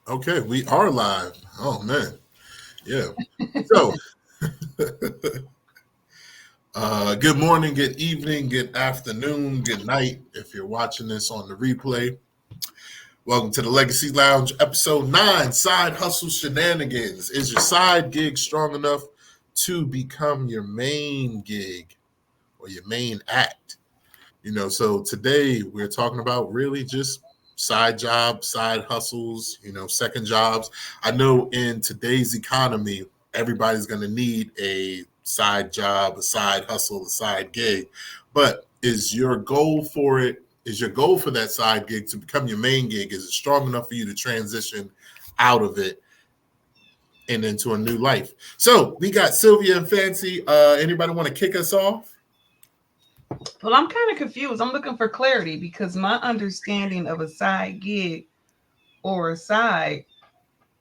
Okay, we are live. Oh man, yeah. So, good morning, good evening, good afternoon, good night. If you're watching this on the replay, welcome to the Legacy Lounge, episode 9. Side hustle shenanigans. Is your side gig strong enough to become your main gig or your main act? So today we're talking about really just side jobs, side hustles, second jobs. I know in today's economy, everybody's going to need a side job, a side hustle, a side gig. But is your goal for that side gig to become your main gig? Is it strong enough for you to transition out of it and into a new life? So we got Sylvia and Fancy. Anybody want to kick us off? Well, I'm kind of confused. I'm looking for clarity because my understanding of a side gig or a side,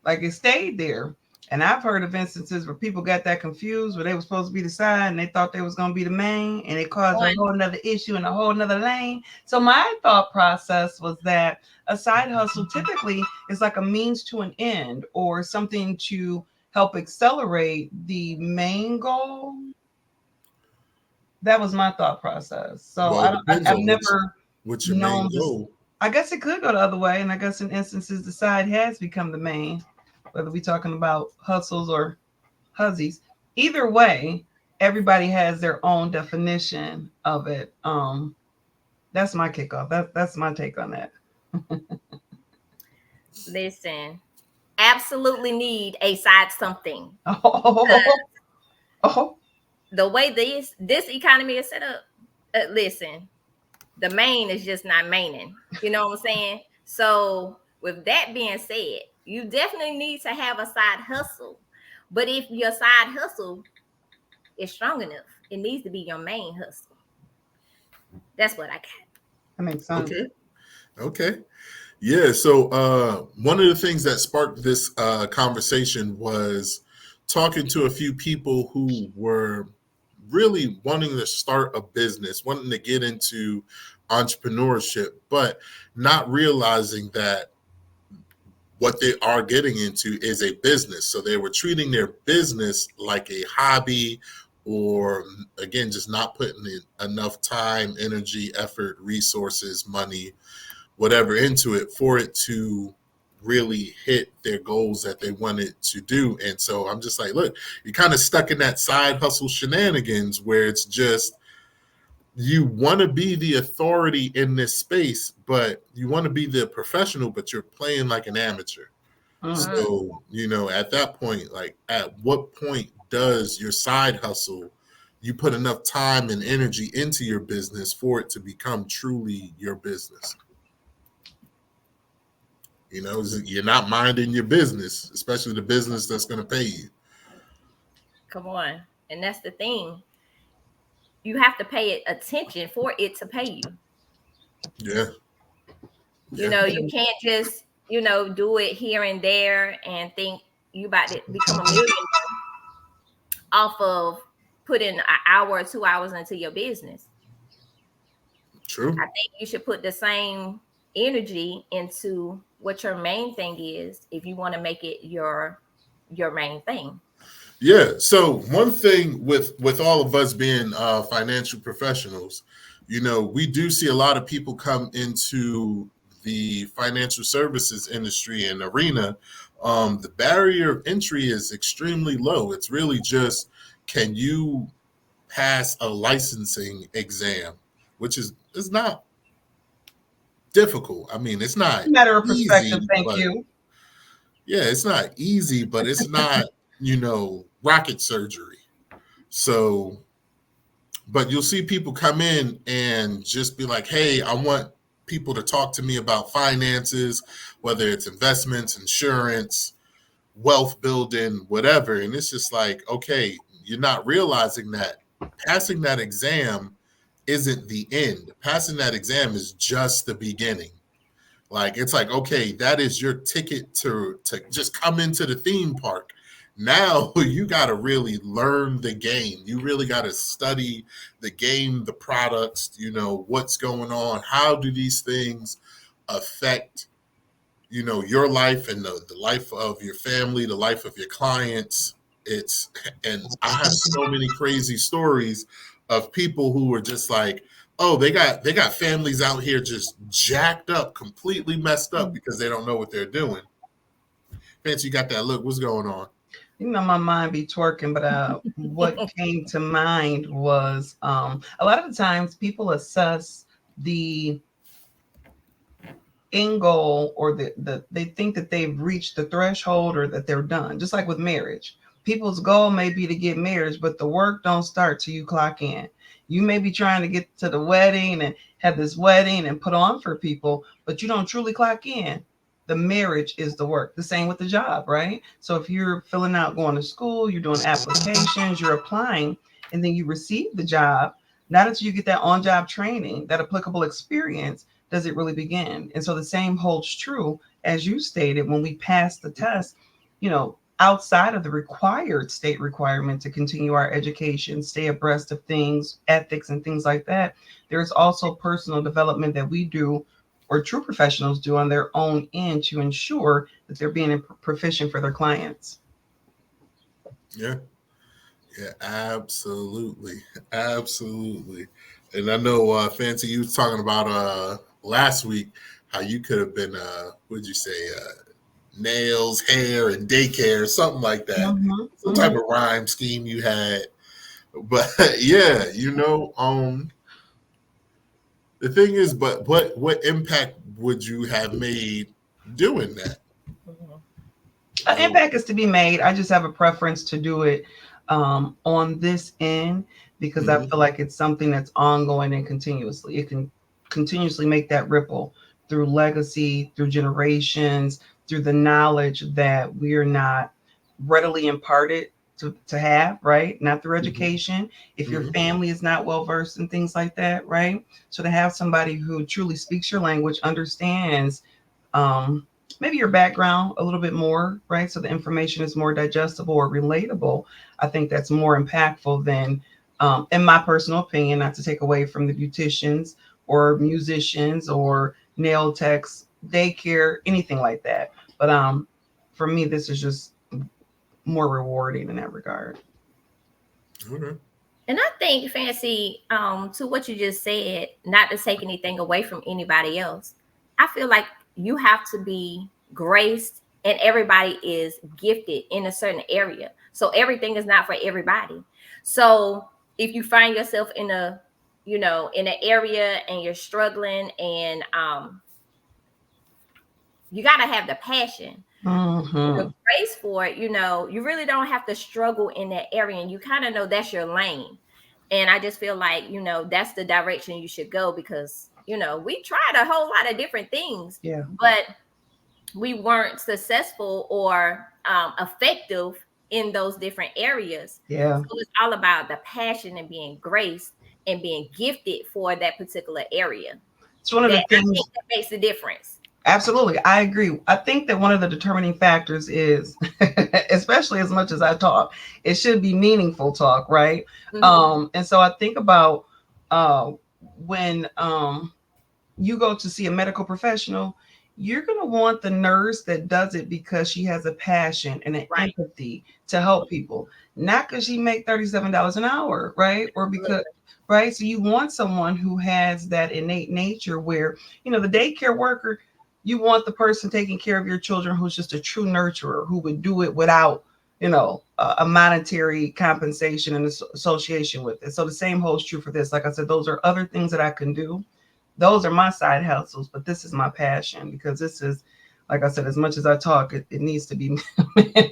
like it stayed there. And I've heard of instances where people got that confused where they were supposed to be the side and they thought they was going to be the main and it caused a whole nother issue in a whole nother lane. So my thought process was that a side hustle typically is like a means to an end or something to help accelerate the main goal. That was my thought process. So Well, it depends I've on never what's your main known this. goal. I guess it could go the other way, and I guess in instances the side has become the main, whether we're talking about hustles or huzzies. Either way, everybody has their own definition of it. That's my kickoff. That's my take on that. Listen, absolutely need a side something. Oh, oh, The way this economy is set up, listen, the main is just not maining. You know what I'm saying? So with that being said, you definitely need to have a side hustle. But if your side hustle is strong enough, it needs to be your main hustle. That's what I got. that makes sense. Okay. Okay. Yeah. So one of the things that sparked this conversation was talking to a few people who were really wanting to start a business, wanting to get into entrepreneurship, but not realizing that what they are getting into is a business. So they were treating their business like a hobby, or again, just not putting in enough time, energy, effort, resources, money, whatever into it for it to really hit their goals that they wanted to do. And so I'm just like, look, you're kind of stuck in that side hustle shenanigans where it's just you want to be the authority in this space, but you want to be the professional, but you're playing like an amateur. Mm. So, at that point, like at what point does your side hustle, you put enough time and energy into your business for it to become truly your business? You're not minding your business, especially the business that's going to pay you. Come on. And that's the thing. You have to pay it attention for it to pay you. Yeah. You Yeah. know, you can't just, do it here and there and think you about to become a millionaire off of putting an hour or 2 hours into your business. True. I think you should put the same energy into what your main thing is if you want to make it your main thing. Yeah. So one thing with all of us being financial professionals, we do see a lot of people come into the financial services industry and arena. The barrier of entry is extremely low. It's really just, can you pass a licensing exam, which is not difficult. I mean, it's not Matter of perspective. easy, Thank but you. yeah, it's not easy, but it's not, rocket surgery. So, but you'll see people come in and just be like, hey, I want people to talk to me about finances, whether it's investments, insurance, wealth building, whatever. And it's just like, okay, you're not realizing that passing that exam isn't the end. Passing that exam is just the beginning. Like, it's like, okay, that is your ticket to just come into the theme park. Now you got to really learn the game. You really got to study the game, the products, what's going on. How do these things affect your life and the life of your family, the life of your clients. And I have so many crazy stories of people who were just like, oh, they got families out here just jacked up, completely messed up because they don't know what they're doing. Fancy, you got that look. What's going on? My mind be twerking, but what came to mind was a lot of the times people assess the end goal, or they think that they've reached the threshold or that they're done. Just like with marriage, people's goal may be to get married, but the work don't start till you clock in. You may be trying to get to the wedding and have this wedding and put on for people, but you don't truly clock in. The marriage is the work. The same with the job, right? So if you're filling out, going to school, you're doing applications, you're applying, and then you receive the job, not until you get that on-job training, that applicable experience, does it really begin. And so the same holds true, as you stated, when we pass the test, outside of the required state requirement to continue our education, stay abreast of things, ethics and things like that, there's also personal development that we do, or true professionals do on their own end, to ensure that they're being proficient for their clients. Yeah. Yeah, absolutely. Absolutely. And I know, Fancy, you was talking about last week how you could have been, what'd you say, nails, hair, and daycare, something like that. Mm-hmm. Some type of rhyme scheme you had. But yeah, the thing is, but what impact would you have made doing that? An impact is to be made. I just have a preference to do it on this end, because I feel like it's something that's ongoing and continuously. It can continuously make that ripple through legacy, through generations, through the knowledge that we are not readily imparted to have, right? Not through education. If your family is not well versed in things like that, right? So to have somebody who truly speaks your language, understands maybe your background a little bit more, right? So the information is more digestible or relatable. I think that's more impactful than, in my personal opinion, not to take away from the beauticians or musicians or nail techs, daycare, anything like that. But for me, this is just more rewarding in that regard. Okay. And I think, Fancy, to what you just said, not to take anything away from anybody else, I feel like you have to be graced, and everybody is gifted in a certain area. So everything is not for everybody. So if you find yourself in in an area and you're struggling, and you got to have the passion, the grace for it. You really don't have to struggle in that area, and you kind of know that's your lane. And I just feel like, that's the direction you should go, because, we tried a whole lot of different things, Yeah. but we weren't successful or effective in those different areas. Yeah. So it's all about the passion and being graced and being gifted for that particular area. It's one of the I things think that makes a difference. Absolutely. I agree. I think that one of the determining factors is, especially as much as I talk, it should be meaningful talk, right? And so I think about when you go to see a medical professional, you're going to want the nurse that does it because she has a passion and an empathy to help people, not because she make $37 an hour, right? Or because, right? So you want someone who has that innate nature where, the daycare worker, you want the person taking care of your children who's just a true nurturer, who would do it without, a monetary compensation and association with it. So the same holds true for this. Like I said, those are other things that I can do. Those are my side hustles, but this is my passion, because this is, like I said, as much as I talk, it needs to be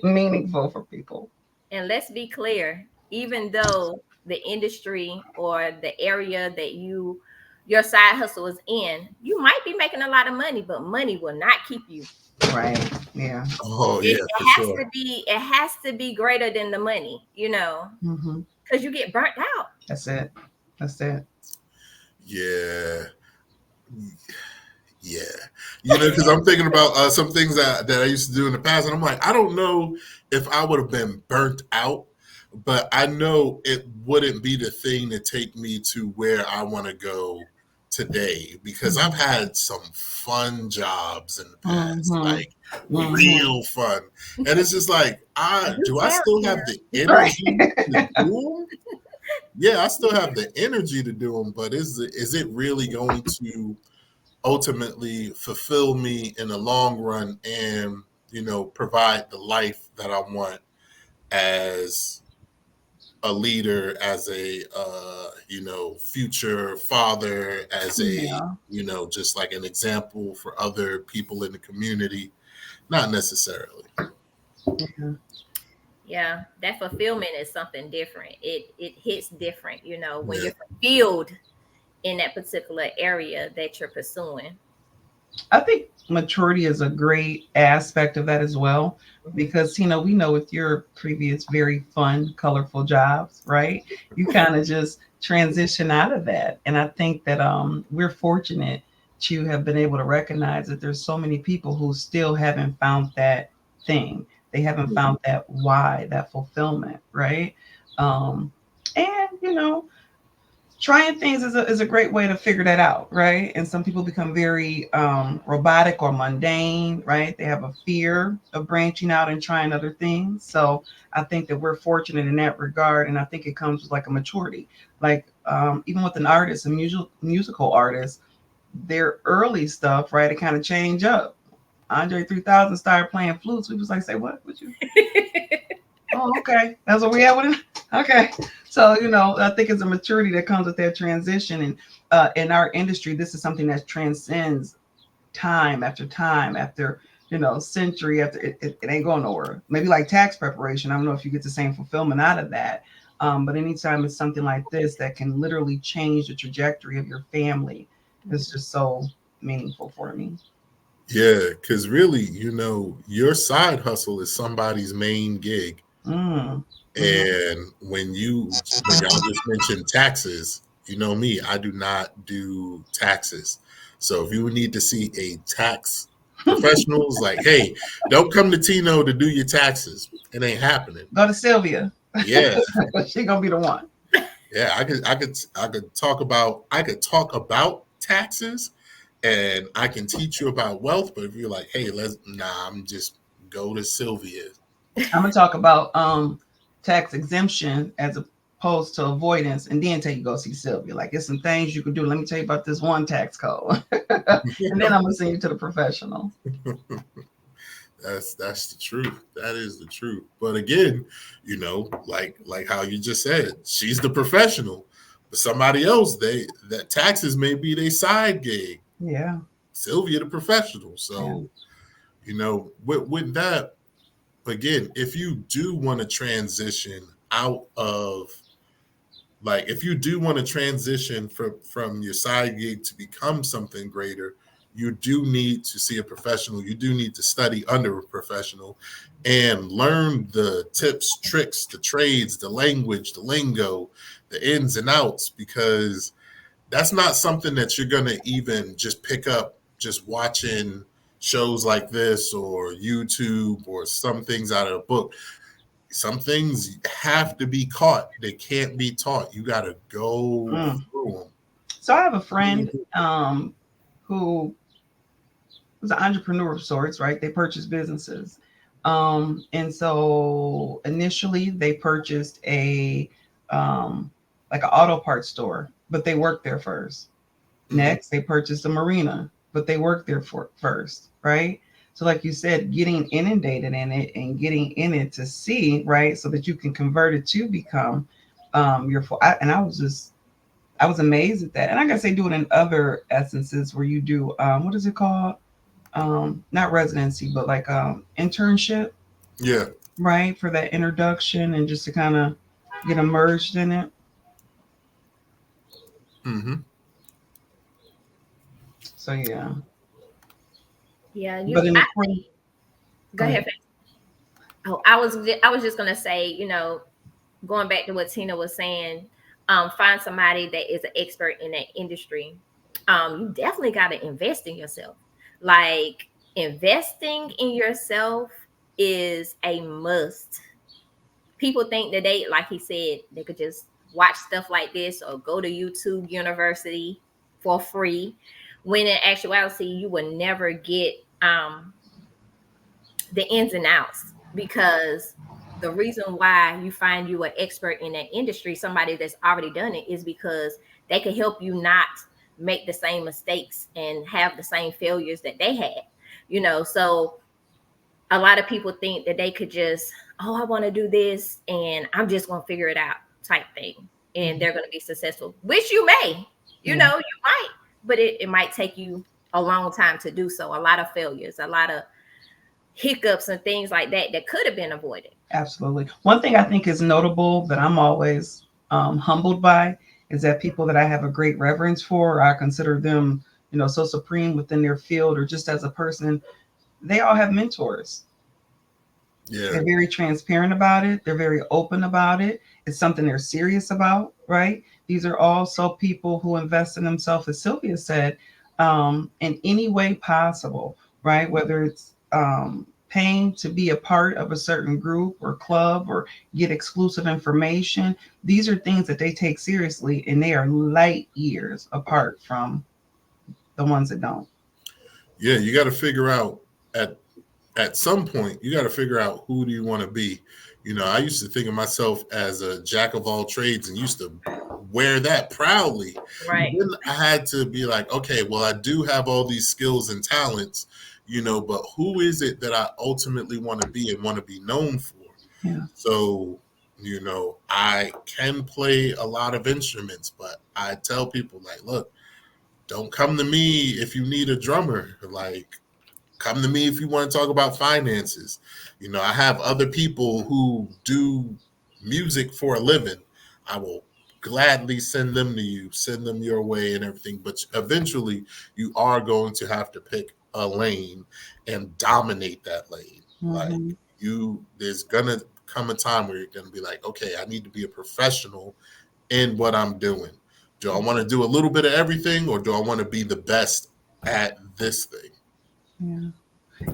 meaningful for people. And let's be clear, even though the industry or the area that your side hustle is in, you might be making a lot of money, but money will not keep you. Right. Yeah. Oh it, yeah. it has to be, it has to be greater than the money, because you get burnt out. That's it. Yeah. Yeah. Because I'm thinking about some things that I used to do in the past, and I'm like, I don't know if I would have been burnt out, but I know it wouldn't be the thing to take me to where I want to go today because I've had some fun jobs in the past, Mm-hmm. like Mm-hmm. real fun. And it's just like, You do I tell still me. have the Right. energy to do them? Yeah, I still have the energy to do them, but is it really going to ultimately fulfill me in the long run and, provide the life that I want as a leader, as a future father, as a Yeah. just like an example for other people in the community? Not necessarily. Yeah. Yeah, that fulfillment is something different. It hits different, when Yeah, you're fulfilled in that particular area that you're pursuing. I think maturity is a great aspect of that as well, Mhm. because we know with your previous very fun, colorful jobs, right? You kind of just transition out of that, and I think that we're fortunate to have been able to recognize that there's so many people who still haven't found that thing. They haven't found that why, that fulfillment, right? Um, and trying things is a great way to figure that out, right? And some people become very robotic or mundane, right? They have a fear of branching out and trying other things. So I think that we're fortunate in that regard, and I think it comes with like a maturity. Like even with an artist, a musical artist, their early stuff, right? It kind of change up. Andre 3000 started playing flutes. We was like, say what? What you? Oh, okay. That's what we have with it. Okay. So, I think it's a maturity that comes with that transition. And in our industry, this is something that transcends time after, century after it ain't going nowhere. Maybe like tax preparation. I don't know if you get the same fulfillment out of that. But anytime it's something like this that can literally change the trajectory of your family, it's just so meaningful for me. yeah, because really, your side hustle is somebody's main gig. Mm. Mm-hmm. And when y'all just mentioned taxes, you know me, I do not do taxes. So if you need to see a tax professional, it's like, hey, don't come to Tino to do your taxes. It ain't happening. Go to Sylvia. Yeah, She gonna be the one. yeah. I could talk about taxes, and I can teach you about wealth. But if you're like, hey, I'm just go to Sylvia. I'm gonna talk about tax exemption as opposed to avoidance, and then tell you go see Sylvia. Like, it's some things you can do. Let me tell you about this one tax code, and then I'm gonna send you to the professional. That's the truth. That is the truth. But again, like how you just said, she's the professional. But somebody else, that taxes may be their side gig. Yeah, Sylvia the professional. yeah. So, with that, again, if you do want to transition out of like if you do want to transition from your side gig to become something greater, you do need to see a professional. You do need to study under a professional and learn the tips, tricks, the trades, the language, the lingo, the ins and outs, because that's not something that you're going to even just pick up just watching shows like this or YouTube or some things out of a book. Some things have to be caught. They can't be taught. You got to go Mm. through So I have a friend them. who was an entrepreneur of sorts, right? They purchased businesses. And so initially they purchased a like an auto parts store, but they worked there first. Mhm. Next, they purchased a marina, but they worked there first, right? So, like you said, getting inundated in it and getting in it to see, right, so that you can convert it to become your full. And I was amazed at that. And I guess they do it in other essences where you do what is it called? Not residency, but like internship, Yeah. right, for that introduction and just to kind of get immersed in it. Hmm. So yeah, Yeah, but in I the course, go go ahead. ahead. Oh, I was just gonna say, going back to what Tina was saying, find somebody that is an expert in that industry. You definitely got to invest in yourself. Like, investing in yourself is a must. People think that like he said, they could just watch stuff like this or go to YouTube University for free, when in actuality you will never get the ins and outs, because the reason why you find you an expert in that industry, somebody that's already done it, is because they can help you not make the same mistakes and have the same failures that they had. So a lot of people think that they could just, oh, I want to do this and I'm just going to figure it out type thing. And they're going to be successful, which you may, you might, but it might take you a long time to do so. A lot of failures, a lot of hiccups and things like that could have been avoided. Absolutely. One thing I think is notable that I'm always humbled by is that people that I have a great reverence for, I consider them, so supreme within their field or just as a person, they all have mentors. Yeah. They're very transparent about it. They're very open about it. It's something they're serious about, right? These are also people who invest in themselves, as Sylvia said, in any way possible, right? Whether it's paying to be a part of a certain group or club or get exclusive information. These are things that they take seriously, and they are light years apart from the ones that don't. Yeah, you got to figure out at some point, you got to figure out who do you want to be. I used to think of myself as a jack of all trades and used to wear that proudly. Right. Then I had to be like, okay, well, I do have all these skills and talents, but who is it that I ultimately want to be and want to be known for? Yeah. So, I can play a lot of instruments, but I tell people, like, look, don't come to me if you need a drummer. Like, come to me if you want to talk about finances. I have other people who do music for a living. I will gladly send them to you, send them your way and everything. But eventually you are going to have to pick a lane and dominate that lane. Like, there's going to come a time where you're going to be like, okay, I need to be a professional in what I'm doing. Do I want to do a little bit of everything, or do I want to be the best at this thing? Yeah.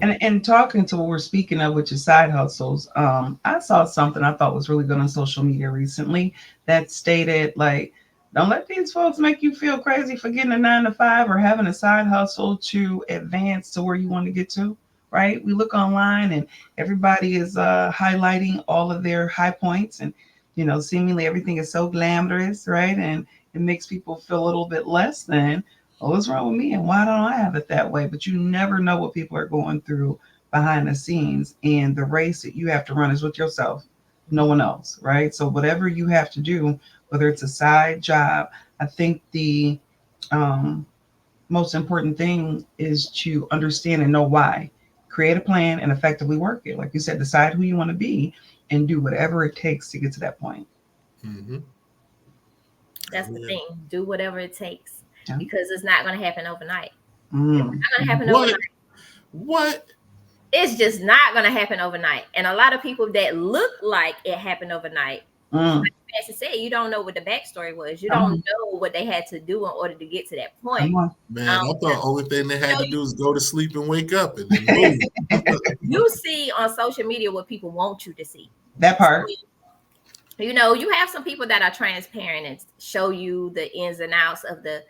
And talking to what we're speaking of, which is side hustles, I saw something I thought was really good on social media recently that stated, like, don't let these folks make you feel crazy for getting a 9 to 5 or having a side hustle to advance to where you want to get to, right? We look online and everybody is highlighting all of their high points, and, seemingly everything is so glamorous, right? And it makes people feel a little bit less than. Oh, what's wrong with me and why don't I have it that way? But you never know what people are going through behind the scenes. And the race that you have to run is with yourself, no one else, right? So whatever you have to do, whether it's a side job, I think the most important thing is to understand and know why. Create a plan and effectively work it. Like you said, decide who you want to be and do whatever it takes to get to that point. Mm-hmm. That's the thing. Do whatever it takes. Because it's not going to happen overnight. It's not going to happen What? overnight. What? It's just not going to happen overnight. And a lot of people that look like it happened overnight, like Fancy said, you don't know what the backstory was. You don't know what they had to do in order to get to that point. Man, I thought the only thing they had to do is go to sleep and wake up, and then boom. You see on social media what people want you to see. That part. So, you have some people that are transparent and show you the ins and outs of the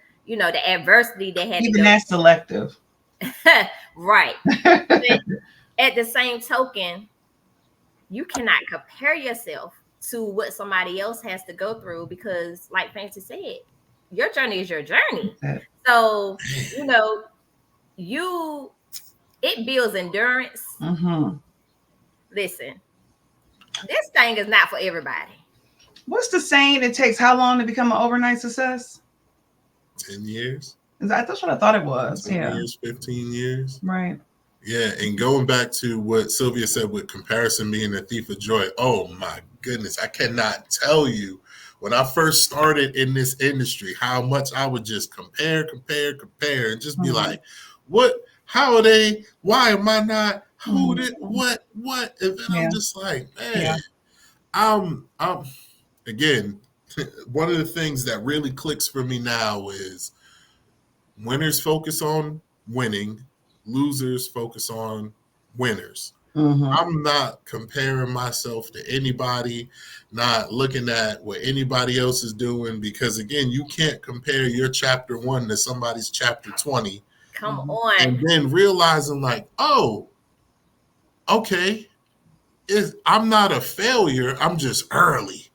adversity they had. Even that's selective. Right. But at the same token, you cannot compare yourself to what somebody else has to go through, because, like Fancy said, your journey is your journey. So, it builds endurance. Listen, this thing is not for everybody. What's the saying? It takes how long to become an overnight success? 10 years. That's what I thought it was. 10 years, 15 years. Right. Yeah, and going back to what Sylvia said with comparison being a thief of joy, oh my goodness, I cannot tell you when I first started in this industry how much I would just compare, and just be like, what, how are they, why am I not, who did, what, and then I'm just like, man, I'm again, one of the things that really clicks for me now is winners focus on winning, losers focus on winners. Mm-hmm. I'm not comparing myself to anybody, not looking at what anybody else is doing, because again, you can't compare your chapter 1 to somebody's chapter 20 Come Mm-hmm. on. and then realizing like, oh, okay, I'm not a failure. I'm just early.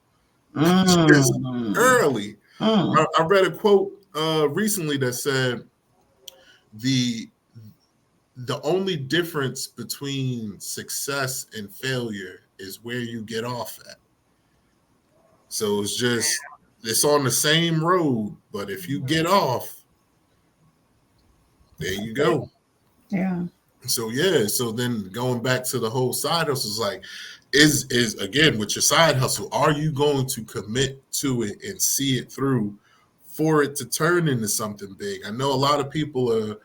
Just Mm-hmm. early. Mm-hmm. I read a quote recently that said the the only difference between success and failure is where you get off at. So it's on the same road, but if you get off, there you go. Yeah. So yeah, so then going back to the whole side hustle is like, is again with your side hustle, are you going to commit to it and see it through for it to turn into something big? I know a lot of people are,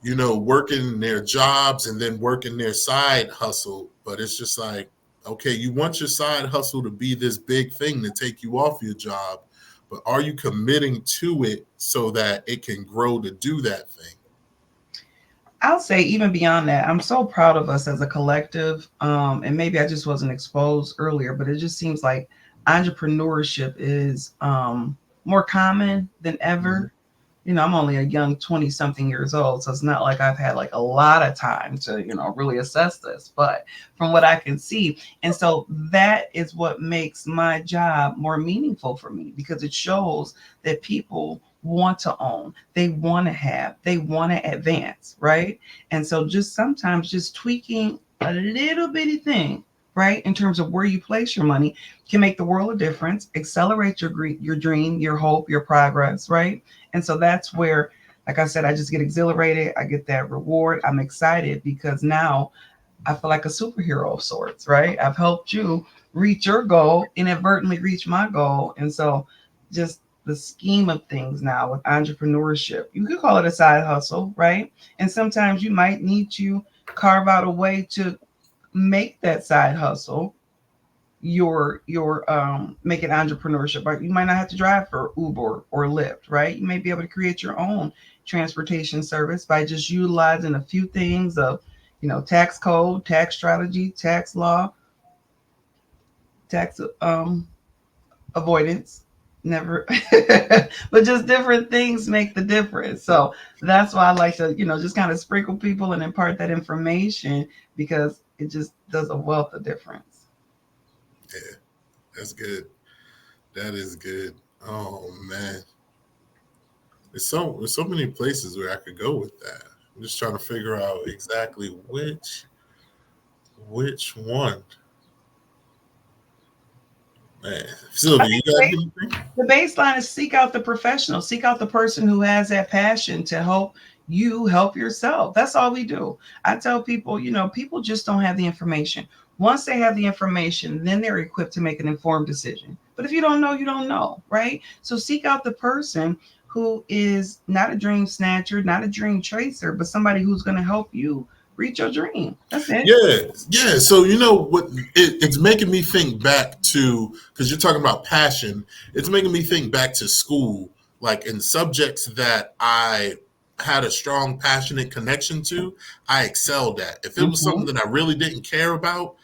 working their jobs and then working their side hustle, but it's just like, okay, you want your side hustle to be this big thing to take you off your job, but are you committing to it so that it can grow to do that thing? I'll say even beyond that, I'm so proud of us as a collective. And maybe I just wasn't exposed earlier, but it just seems like entrepreneurship is more common than Mm-hmm. ever. I'm only a young 20 something years old, so it's not like I've had like a lot of time to, really assess this, but from what I can see. And so that is what makes my job more meaningful for me because it shows that people want to own, they want to have, they want to advance, right? And so just sometimes just tweaking a little bitty thing, right, in terms of where you place your money can make the world a difference, accelerate your dream, your hope, your progress, right? And so that's where, like I said, I just get exhilarated. I get that reward. I'm excited because now I feel like a superhero of sorts, right? I've helped you reach your goal, inadvertently reach my goal. And so just the scheme of things now with entrepreneurship, you could call it a side hustle, right? And sometimes you might need to carve out a way to make that side hustle your make it entrepreneurship, right? You might not have to drive for Uber or Lyft, right? You may be able to create your own transportation service by just utilizing a few things of tax code, tax strategy, tax law, tax avoidance, never but just different things make the difference. So that's why I like to just kind of sprinkle people and impart that information because it just does a wealth of difference. Yeah, that's good. That is good. Oh man, there's so many places where I could go with that. I'm just trying to figure out exactly which one. Man, I Sylvia, you got think anything? the baseline is seek out the professional, seek out the person who has that passion to help you help yourself. That's all we do. I tell people, people just don't have the information. Once they have the information, then they're equipped to make an informed decision. But if you don't know, you don't know, right? So seek out the person who is not a dream snatcher, not a dream chaser, but somebody who's going to help you reach your dream. That's it. Yeah, yeah. So you know what? It's making me think back to, because you're talking about passion. It's making me think back to school, like in subjects that I had a strong, passionate connection to. I excelled at. If it was Mm-hmm. something that I really didn't care about,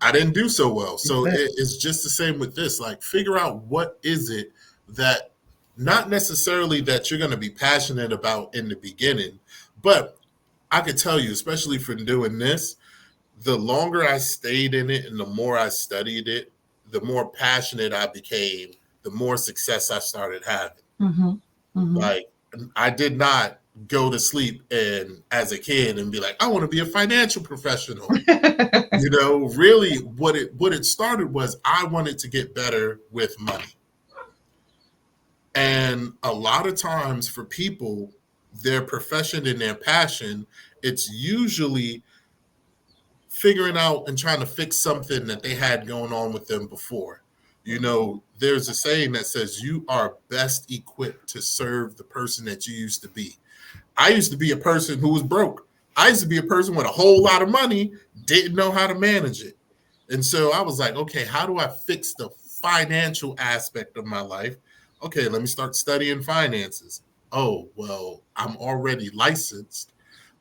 I didn't do so well. So it's just the same with this. Like, figure out what is it that, not necessarily that you're going to be passionate about in the beginning, but I could tell you, especially for doing this, the longer I stayed in it and the more I studied it, the more passionate I became, the more success I started having. Mm-hmm. Mm-hmm. Like, I did not go to sleep and as a kid and be like, I want to be a financial professional. Really what it started was I wanted to get better with money. And a lot of times for people, their profession and their passion, it's usually figuring out and trying to fix something that they had going on with them before. There's a saying that says you are best equipped to serve the person that you used to be. I used to be a person who was broke. I used to be a person with a whole lot of money, didn't know how to manage it. And so I was like, okay, how do I fix the financial aspect of my life? Okay, let me start studying finances. Oh, well, I'm already licensed.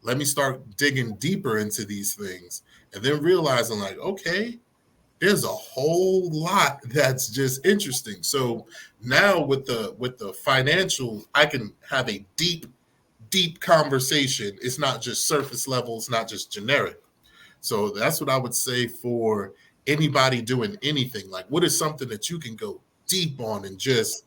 let me start digging deeper into these things, and then realizing like, okay, there's a whole lot that's just interesting. So now with the financial, I can have a deep conversation. It's not just surface level, it's not just generic. So that's what I would say for anybody doing anything. Like, what is something that you can go deep on and just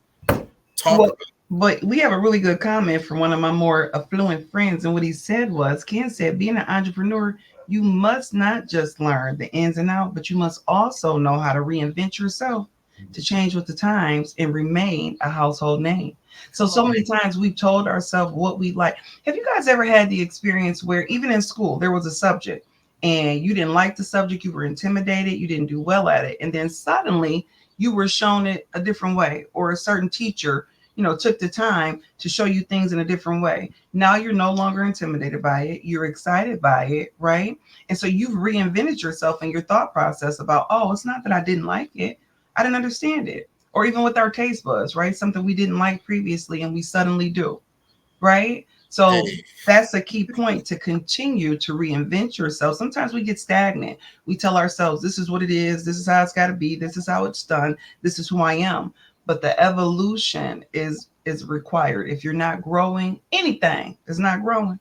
talk Well, about? but we have a really good comment from one of my more affluent friends, and what he said was, Ken said, being an entrepreneur, you must not just learn the ins and outs, but you must also know how to reinvent yourself to change with the times and remain a household name. So many times we've told ourselves what we like. Have you guys ever had the experience where even in school there was a subject and you didn't like the subject, you were intimidated, you didn't do well at it, and then suddenly you were shown it a different way, or a certain teacher took the time to show you things in a different way. Now you're no longer intimidated by it. You're excited by it, right? And so you've reinvented yourself in your thought process about, oh, it's not that I didn't like it. I didn't understand it. Or even with our taste buds, right? Something we didn't like previously and we suddenly do, right? So Hey, that's a key point to continue to reinvent yourself. Sometimes we get stagnant. We tell ourselves, this is what it is. This is how it's got to be. This is how it's done. This is who I am. But the evolution is required. If you're not growing, anything is not growing,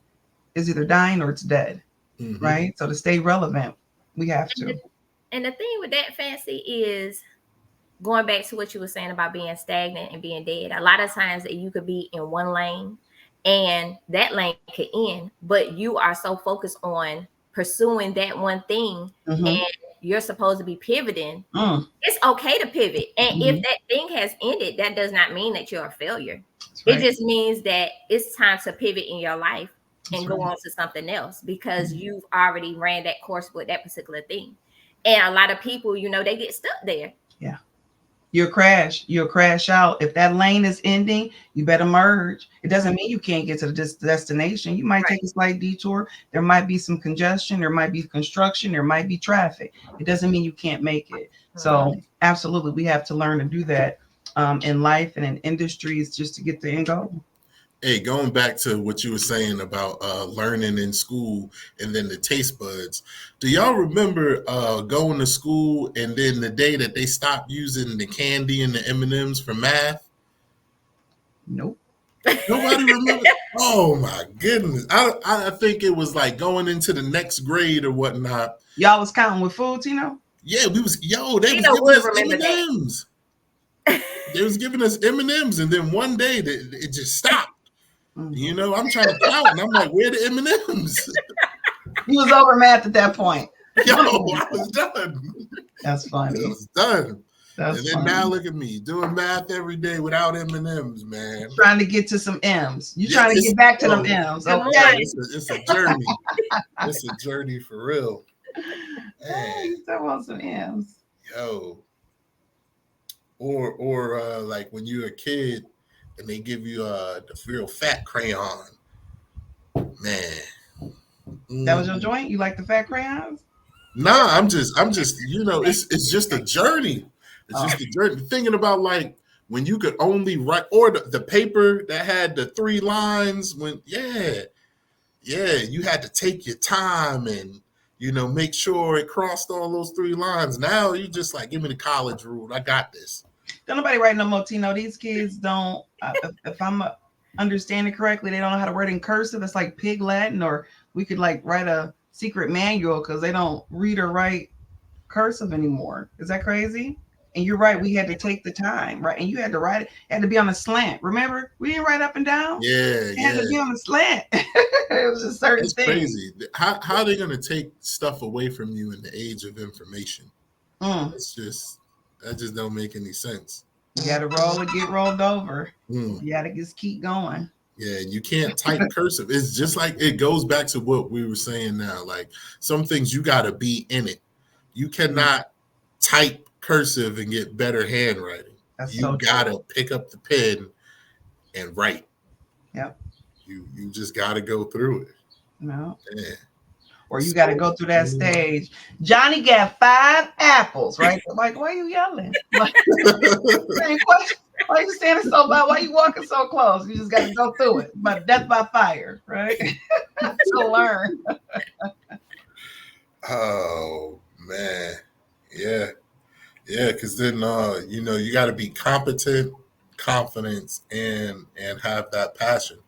is either dying or it's dead, mm-hmm. right? So to stay relevant, we have And to. and the thing with that, Fancy, is going back to what you were saying about being stagnant and being dead. A lot of times that you could be in one lane and that lane could end, but you are so focused on pursuing that one thing, Mm-hmm. and you're supposed to be pivoting. Mm. It's okay to pivot. And if Mm-hmm. that thing has ended, that does not mean that you're a failure. That's It right. just means that it's time to pivot in your life That's and go right. on to something else, because Mhm. you've already ran that course with that particular thing. And a lot of people, they get stuck there. Yeah. You'll crash out. If that lane is ending, you better merge. It doesn't mean you can't get to the destination. You might Right. take a slight detour. There might be some congestion. There might be construction. There might be traffic. It doesn't mean you can't make it. So absolutely, we have to learn to do that in life and in industries just to get the end goal. Hey, going back to what you were saying about learning in school and then the taste buds, do y'all remember going to school and then the day that they stopped using the candy and the M&Ms for math? Nope. Nobody remember. Oh my goodness! I think it was like going into the next grade or whatnot. Y'all was counting with food, Tino? Yeah, we was they was Tino giving would us remember that. M&Ms. They was giving us M&Ms, and then one day it just stopped. You know, I'm trying to count, and I'm like, where the M&Ms? You was over math at that point. Yo, I was done. That's I funny. was done. That's And then funny. now look at me doing math every day without M&Ms, man. Trying to get to some M's. You Yeah, trying to get back to them M's. Come Okay. on. it's a journey. It's a journey for real. Man, You still want some M's. yo. Or like when you're a kid and they give you the real fat crayon. Man. That was your joint? You like the fat crayons? Nah, I'm just, it's just a journey. It's just a journey. Thinking about like when you could only write, or the paper that had the 3 lines you had to take your time and make sure it crossed all those 3 lines. Now you just like, give me the college rule. I got this. Don't nobody write no more Tino. These kids don't, if I'm understanding correctly, they don't know how to write in cursive. It's like pig Latin, or we could like write a secret manual because they don't read or write cursive anymore. Is that crazy? And you're right. We had to take the time, right? And you had to write it. It had to be on a slant. Remember, we didn't write up and down. Yeah, It had to be on a slant. It was just certain it's things. crazy. How are they going to take stuff away from you in the age of information? It's just, that just don't make any sense. You got to roll and get rolled over. Mm. You got to just keep going. Yeah, you can't type cursive. It's just like, it goes back to what we were saying now. Like, some things you got to be in it. You cannot type cursive and get better handwriting. That's You so got true. to pick up the pen and write. Yep. You just got to go through it. No. Yeah. or you got to go through that stage. Johnny got 5 apples, right? Like, why are you yelling? Like, why are you standing so loud? Why are you walking so close? You just got to go through it. But death by fire, right? To learn. Oh man, yeah, because then you got to be competent, confidence, and have that passion.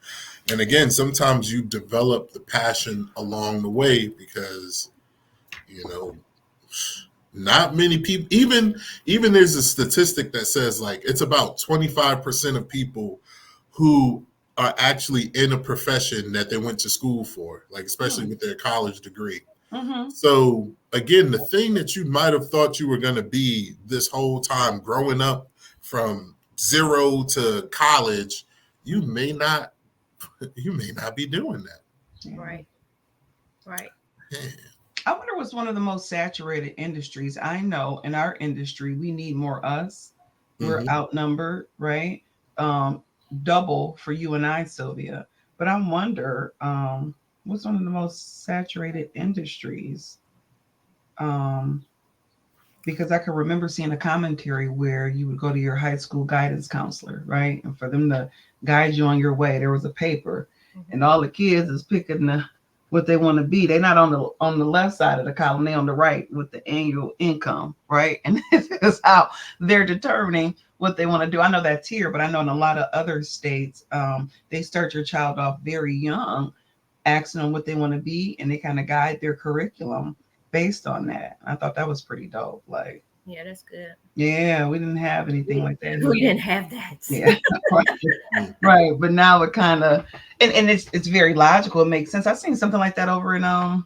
And again, sometimes you develop the passion along the way because not many people. Even there's a statistic that says like it's about 25% of people who are actually in a profession that they went to school for, like especially with their college degree. Mm-hmm. So again, the thing that you might have thought you were going to be this whole time growing up from 0 to college, you may not be doing that. Right. Yeah. I wonder what's one of the most saturated industries. I know in our industry, we need more us. We're outnumbered, right? Double for you and I, Sylvia. But I wonder, what's one of the most saturated industries? Because I can remember seeing a commentary where you would go to your high school guidance counselor, right? And for them to guide you on your way, there was a paper, and all the kids is picking what they want to be. They're not on the left side of the column, they're on the right with the annual income, right? And this is how they're determining what they want to do. I know that's here, but I know in a lot of other states, they start your child off very young, asking them what they want to be, and they kind of guide their curriculum based on that. I thought that was pretty dope. Like, yeah, that's good. Yeah, we didn't have anything like that. We didn't have that. Yeah, right. But now it kind of, and it's very logical. It makes sense. I've seen something like that over in I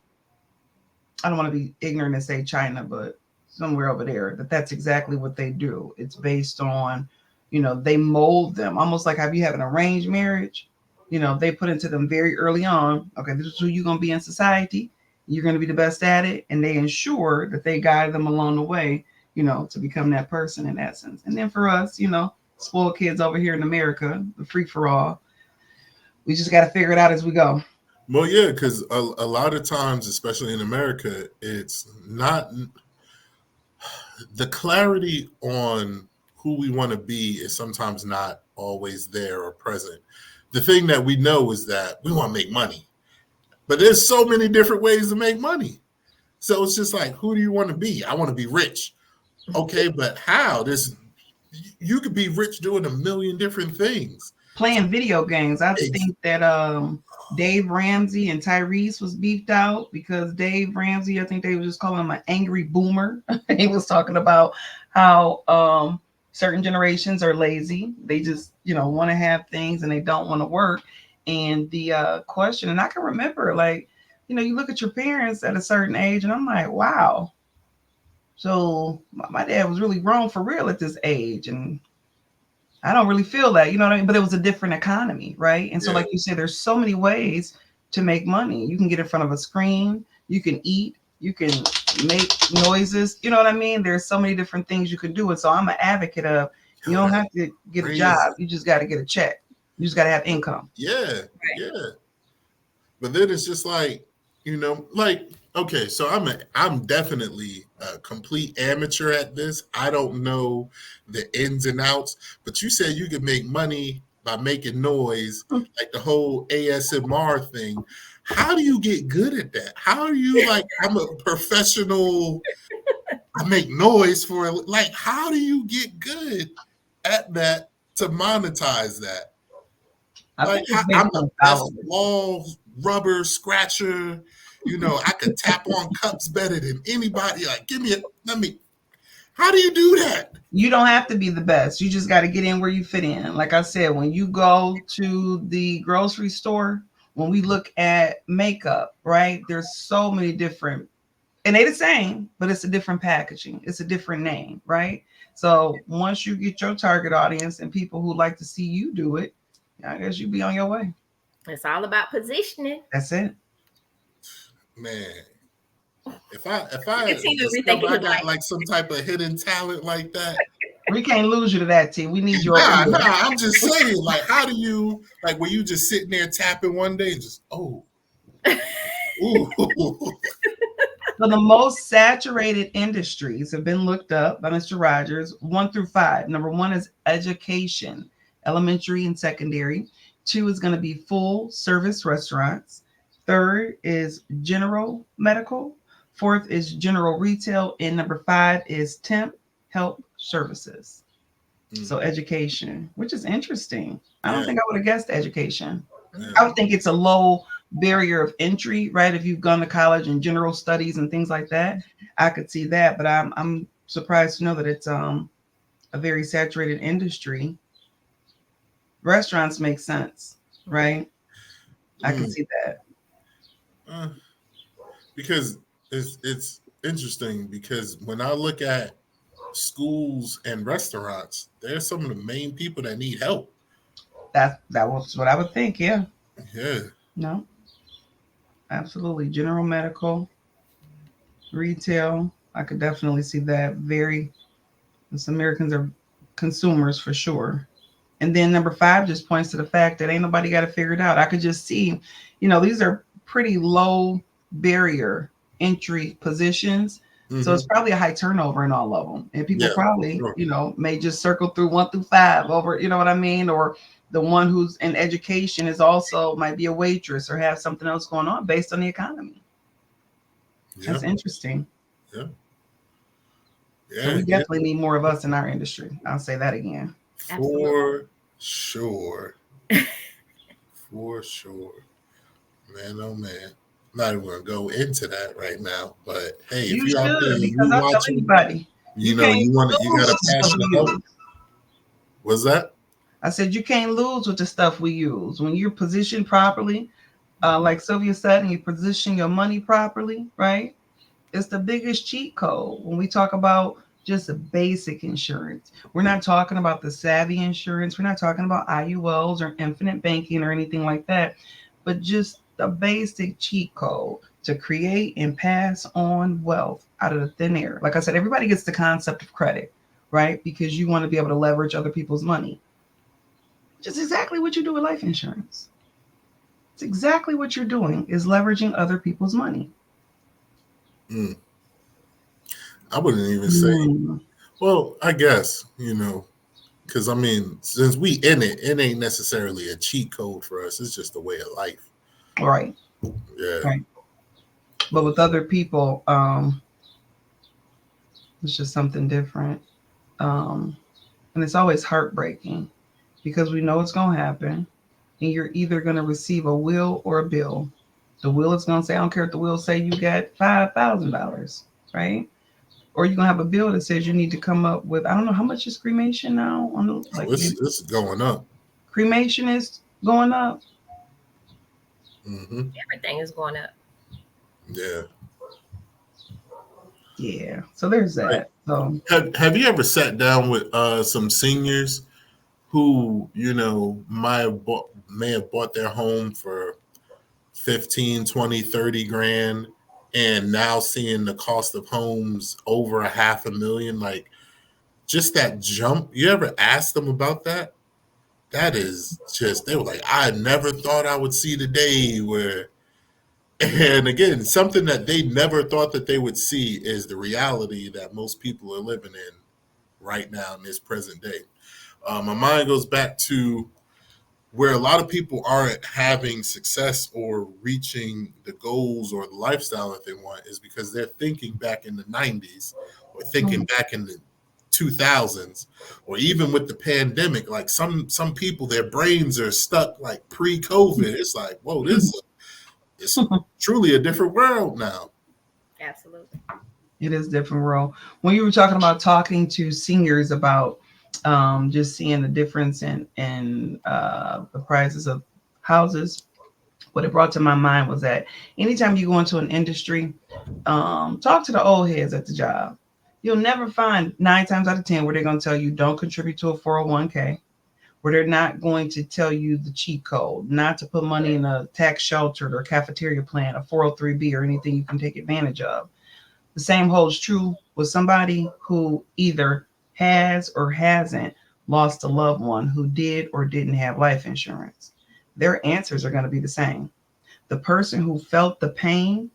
don't want to be ignorant and say China, but somewhere over there. That's exactly what they do. It's based on, they mold them almost like have you have an arranged marriage. They put into them very early on. Okay, this is who you're gonna be in society. You're going to be the best at it. And they ensure that they guide them along the way, to become that person in essence. And then for us, spoiled kids over here in America, the free for all, we just got to figure it out as we go. Well, yeah, because a lot of times, especially in America, it's not the clarity on who we want to be is sometimes not always there or present. The thing that we know is that we want to make money. But there's so many different ways to make money. So it's just like, who do you want to be? I want to be rich. Okay, but how? You could be rich doing a million different things. Playing video games. I think that Dave Ramsey and Tyrese was beefed out because Dave Ramsey, I think they were just calling him an angry boomer. He was talking about how certain generations are lazy. They just, want to have things and they don't want to work. And the question, and I can remember, like, you look at your parents at a certain age, and I'm like, wow. So my dad was really wrong for real at this age. And I don't really feel that, what I mean? But it was a different economy, right? And so, like you said, there's so many ways to make money. You can get in front of a screen, you can eat, you can make noises, you know what I mean? There's so many different things you can do. And so I'm an advocate of, you don't have to get a job. You just got to get a check. You just got to have income. Yeah. But then it's just like, okay, so I'm definitely a complete amateur at this. I don't know the ins and outs, but you said you could make money by making noise, like the whole ASMR thing. How do you get good at that? How are you like, I'm a professional, I make noise for, like, how do you get good at that to monetize that? Like, I'm the best wall rubber scratcher. I could tap on cups better than anybody. Like, how do you do that? You don't have to be the best. You just got to get in where you fit in. Like I said, when you go to the grocery store, when we look at makeup, right, there's so many different, and they're the same, but it's a different packaging. It's a different name, right? So once you get your target audience and people who like to see you do it, I guess you be on your way. It's all about positioning. That's it. Man, if I got like some type of hidden talent like that, we can't lose you to that, T. We need your. Nah. I'm just saying, like, how do you, like, were you just sitting there tapping one day and just, ooh, So the most saturated industries have been looked up by Mr. Rogers, 1 through 5. Number 1 is education, elementary and secondary. 2 is going to be full service restaurants. Third is general medical. Fourth is general retail. And number 5 is temp help services. So education, which is interesting. I don't think I would have guessed education. I would think it's a low barrier of entry, right? If you've gone to college in general studies and things like that, I could see that. But I'm surprised to know that it's a very saturated industry. Restaurants make sense, right? I can see that. Because it's interesting because when I look at schools and restaurants, they're some of the main people that need help. That was what I would think. Yeah. Yeah. No. Absolutely. General medical, retail. I could definitely see that. Very. Us Americans are consumers for sure. And then number 5 just points to the fact that ain't nobody got to figure it out. I could just see, these are pretty low barrier entry positions. So it's probably a high turnover in all of them. And people probably, may just circle through 1 through 5 over, you know what I mean? Or the one who's in education is also might be a waitress or have something else going on based on the economy. That's interesting. Yeah. So we definitely need more of us in our industry. I'll say that again. For sure. For sure. Man, oh man. I'm not even going to go into that right now. But hey, you if you're out there, because I'm telling anybody, you got a passion about. What's that? I said you can't lose with the stuff we use. When you're positioned properly, like Sylvia said, and you position your money properly, right? It's the biggest cheat code when we talk about just a basic insurance. We're not talking about the savvy insurance. We're not talking about IULs or infinite banking or anything like that, but just the basic cheat code to create and pass on wealth out of the thin air. Like I said, everybody gets the concept of credit, right? Because you want to be able to leverage other people's money. Just exactly what you do with life insurance. It's exactly what you're doing is leveraging other people's money. I wouldn't even say, well, I guess, because I mean, since we in it, it ain't necessarily a cheat code for us. It's just a way of life. Right. Yeah. Right. But with other people, it's just something different. And it's always heartbreaking because we know it's going to happen. And you're either going to receive a will or a bill. The will is going to say, I don't care if the will say you got $5,000, right? Or you're going to have a bill that says you need to come up with, I don't know, how much is cremation now? It's going up. Cremation is going up. Everything is going up. Yeah. Yeah. So there's that. Right. So have you ever sat down with some seniors who, may have bought their home for 15, 20, 30 grand and now seeing the cost of homes over $500,000, like just that jump? You ever asked them about that? That is just, they were like, I never thought I would see the day where, and again, something that they never thought that they would see is the reality that most people are living in right now in this present day. My mind goes back to where a lot of people aren't having success or reaching the goals or the lifestyle that they want is because they're thinking back in the 90s or thinking back in the 2000s, or even with the pandemic. Like some people, their brains are stuck like pre-COVID. It's like, whoa, it's truly a different world now. Absolutely. It is a different world. When you were talking to seniors about just seeing the difference in the prices of houses, what it brought to my mind was that anytime you go into an industry, talk to the old heads at the job. You'll never find 9 times out of 10 where they're going to tell you don't contribute to a 401k, where they're not going to tell you the cheat code, not to put money in a tax sheltered or cafeteria plan, a 403b, or anything you can take advantage of. The same holds true with somebody who either has or hasn't lost a loved one who did or didn't have life insurance. Their answers are going to be the same. The person who felt the pain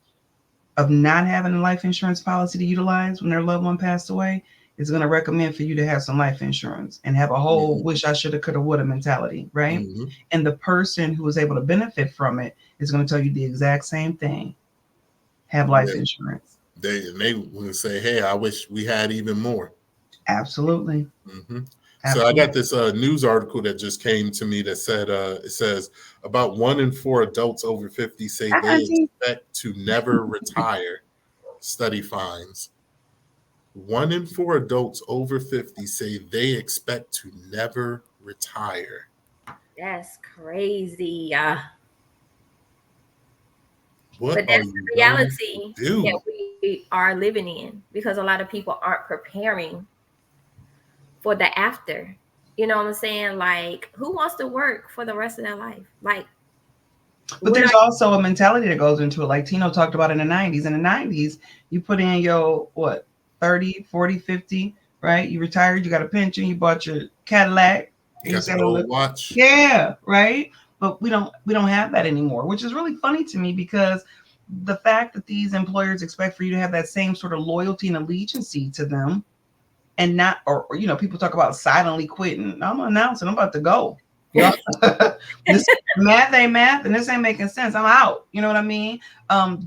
of not having a life insurance policy to utilize when their loved one passed away is going to recommend for you to have some life insurance and have a whole wish I shoulda, coulda, woulda mentality, right? Mm-hmm. And the person who is able to benefit from it is going to tell you the exact same thing. Have life insurance. They will say, hey, I wish we had even more. Absolutely. Mm-hmm. So I got this news article that just came to me that said, it says about 1 in 4 adults over 50 say they expect to never retire. Study finds 1 in 4 adults over 50 say they expect to never retire. That's crazy. What but are that's you the going reality to do? that we are living in, because a lot of people aren't preparing for the after. You know what I'm saying? Like, who wants to work for the rest of their life? Like, but there's also a mentality that goes into it. Like Tino talked about in the 90s. In the 90s, you put in your, 30, 40, 50, right? You retired, you got a pension, you bought your Cadillac. You got the gold watch. Yeah, right? But we don't have that anymore, which is really funny to me, because the fact that these employers expect for you to have that same sort of loyalty and allegiance to them, and not, or people talk about silently quitting. I'm announcing I'm about to go. Y'all, this math ain't math, and this ain't making sense. I'm out. You know what I mean?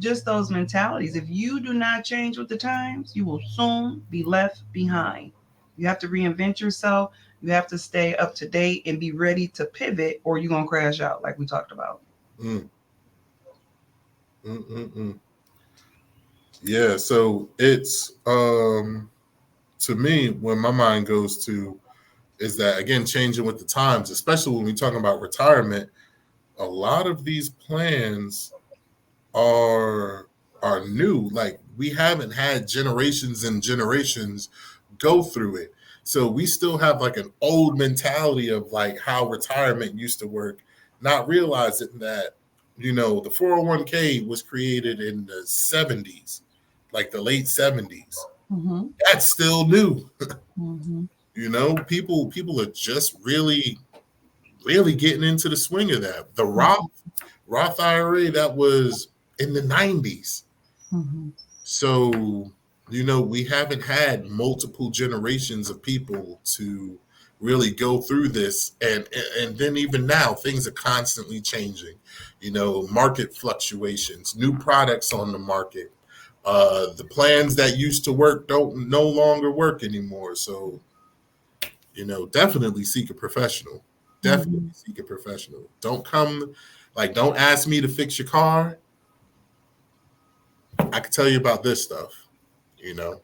Just those mentalities. If you do not change with the times, you will soon be left behind. You have to reinvent yourself. You have to stay up to date and be ready to pivot, or you're gonna crash out, like we talked about. Yeah. So it's to me, when my mind goes to is that, again, changing with the times, especially when we're talking about retirement, a lot of these plans are new. Like, we haven't had generations and generations go through it. So we still have like an old mentality of like how retirement used to work, not realizing that, the 401k was created in the 70s, like the late 70s. Mm-hmm. That's still new. Mm-hmm. People are just really getting into the swing of that. The Roth IRA, that was in the 90s. Mm-hmm. So, we haven't had multiple generations of people to really go through this. And then even now, things are constantly changing. Market fluctuations, new products on the market. The plans that used to work don't no longer work anymore. So, definitely seek a professional. Definitely seek a professional. Don't ask me to fix your car. I can tell you about this stuff,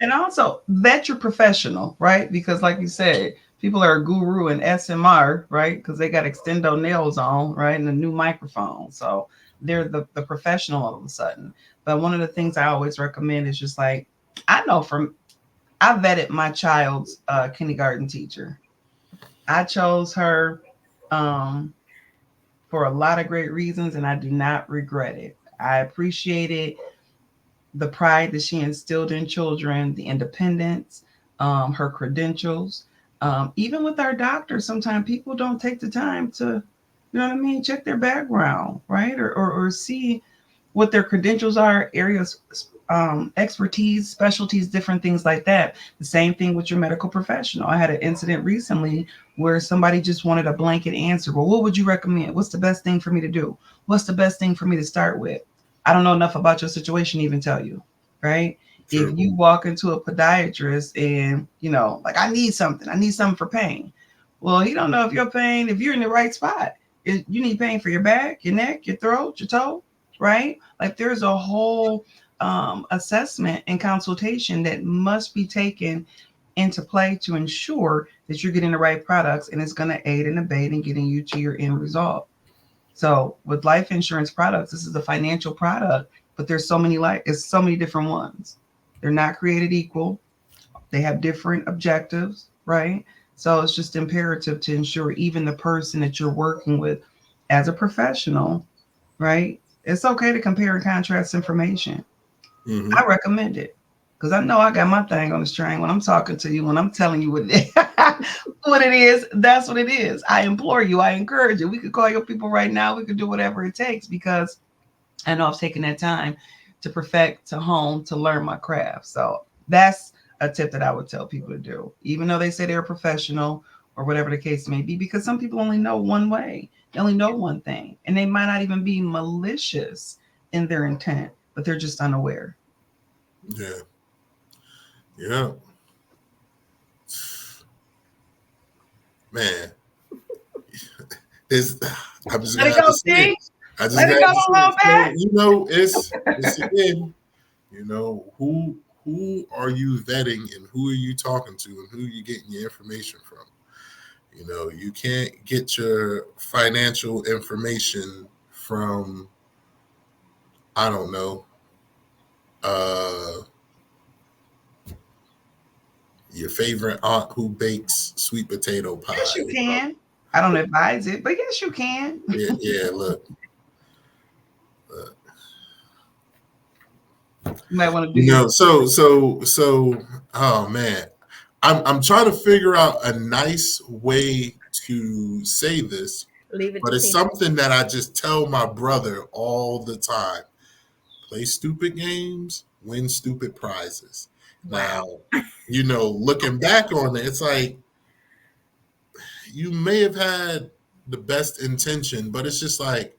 And also vet your professional, right? Because like you said, people are a guru in SMR, right? Because they got extendo nails on, right? And a new microphone. So they're the professional all of a sudden. But one of the things I always recommend is just like, I vetted my child's kindergarten teacher. I chose her for a lot of great reasons, and I do not regret it. I appreciated the pride that she instilled in children, the independence, her credentials. Even with our doctors, sometimes people don't take the time to, check their background, right? Or see what their credentials are, areas, expertise, specialties, different things like that. The same thing with your medical professional. I had an incident recently where somebody just wanted a blanket answer. Well, what would you recommend? What's the best thing for me to do? What's the best thing for me to start with? I don't know enough about your situation to even tell you, right? Sure. If you walk into a podiatrist and, like, I need something for pain. Well, he don't know if your pain, if you're in the right spot. You need pain for your back, your neck, your throat, your toe, right? Like, there's a whole assessment and consultation that must be taken into play to ensure that you're getting the right products, and it's going to aid and abet in getting you to your end result. So with life insurance products, this is a financial product, but there's so many different ones. They're not created equal. They have different objectives, right? So it's just imperative to ensure even the person that you're working with as a professional, right? It's okay to compare and contrast information. Mm-hmm. I recommend it because I know I got my thing on the string when I'm talking to you, when I'm telling you what it is, that's what it is. I implore you, I encourage you. We could call your people right now. We could do whatever it takes, because I know I've taken that time to perfect, to hone, to learn my craft. So that's a tip that I would tell people to do, even though they say they're a professional or whatever the case may be, because some people only know one way, they only know one thing, and they might not even be malicious in their intent, but they're just unaware. Yeah. Yeah. Man, is I'm just Let gonna it have go, to say it. T. I just Let it got go to a say little it. So, bit. it's again, who are you vetting and who are you talking to and who are you getting your information from? You can't get your financial information from, I don't know, uh your favorite aunt who bakes sweet potato pie. Yes, you can. I don't advise it, but yes, you can. Yeah, look. You might want to do your So oh man. I'm trying to figure out a nice way to say this, Leave it but to it's Tina. something that I just tell my brother all the time. Play stupid games, win stupid prizes. Now, Wow. looking back on it, it's like you may have had the best intention, but it's just like,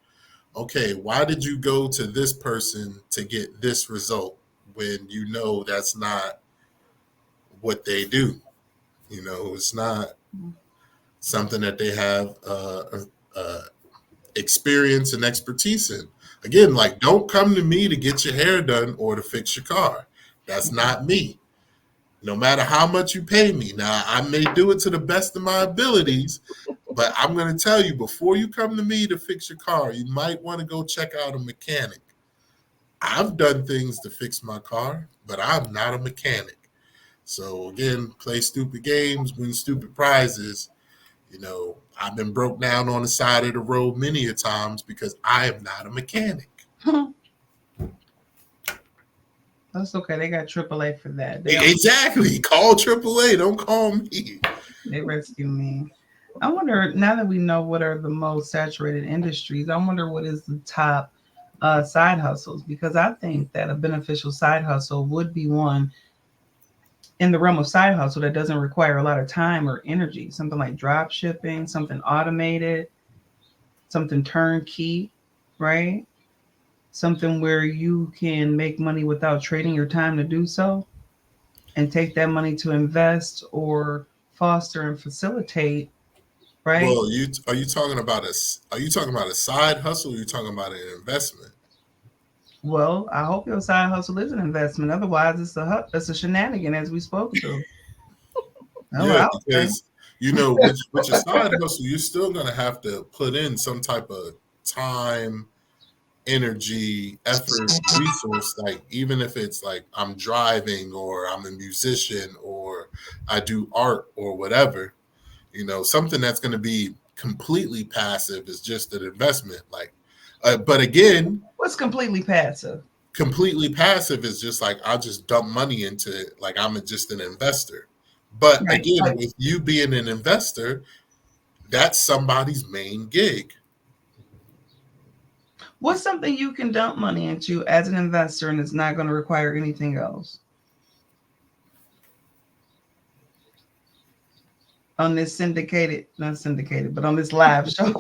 okay, why did you go to this person to get this result when that's not what they do? It's not something that they have experience and expertise in. Again, like, don't come to me to get your hair done or to fix your car. That's not me. No matter how much you pay me. Now, I may do it to the best of my abilities, but I'm going to tell you, before you come to me to fix your car, you might want to go check out a mechanic. I've done things to fix my car, but I'm not a mechanic. So again, play stupid games, win stupid prizes. I've been broke down on the side of the road many a times because I am not a mechanic. That's okay. They got AAA for that. Exactly. Call AAA. Don't call me. They rescue me. I wonder, now that we know what are the most saturated industries, I wonder what is the top side hustles, because I think that a beneficial side hustle would be one in the realm of side hustle that doesn't require a lot of time or energy. Something like drop shipping, something automated, something turnkey, right? Something where you can make money without trading your time to do so, and take that money to invest or foster and facilitate, right? Well, are you talking about a side hustle or are you talking about an investment? Well, I hope your side hustle is an investment. Otherwise, it's a shenanigan, as we spoke to. That's what Yeah, I would say. because with your side hustle, you're still gonna have to put in some type of time, energy, effort, resource. Like, even if it's like I'm driving or I'm a musician or I do art or whatever, something that's going to be completely passive is just an investment. Like, but again, What's completely passive? completely passive is just like I'll just dump money into it. Like, just an investor. But Right. again, Like, with you being an investor, that's somebody's main gig. what's something you can dump money into as an investor and it's not going to require anything else on this syndicated, not syndicated, but on this live show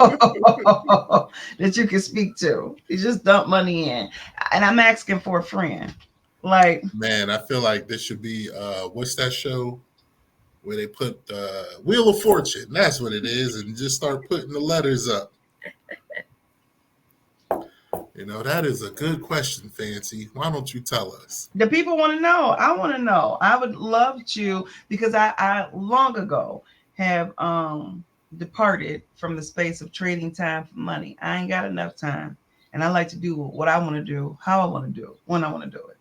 that you can speak to? You just dump money in. And I'm asking for a friend. Like, Man, I feel like this should be what's that show where they put Wheel of Fortune? That's what it is, and just start putting the letters up. That is a good question, Fancy. Why don't you tell us? the people want to know. I want to know. I would love to, because I long ago have departed from the space of trading time for money. I ain't got enough time. And I like to do what I want to do, how I want to do it, when I want to do it.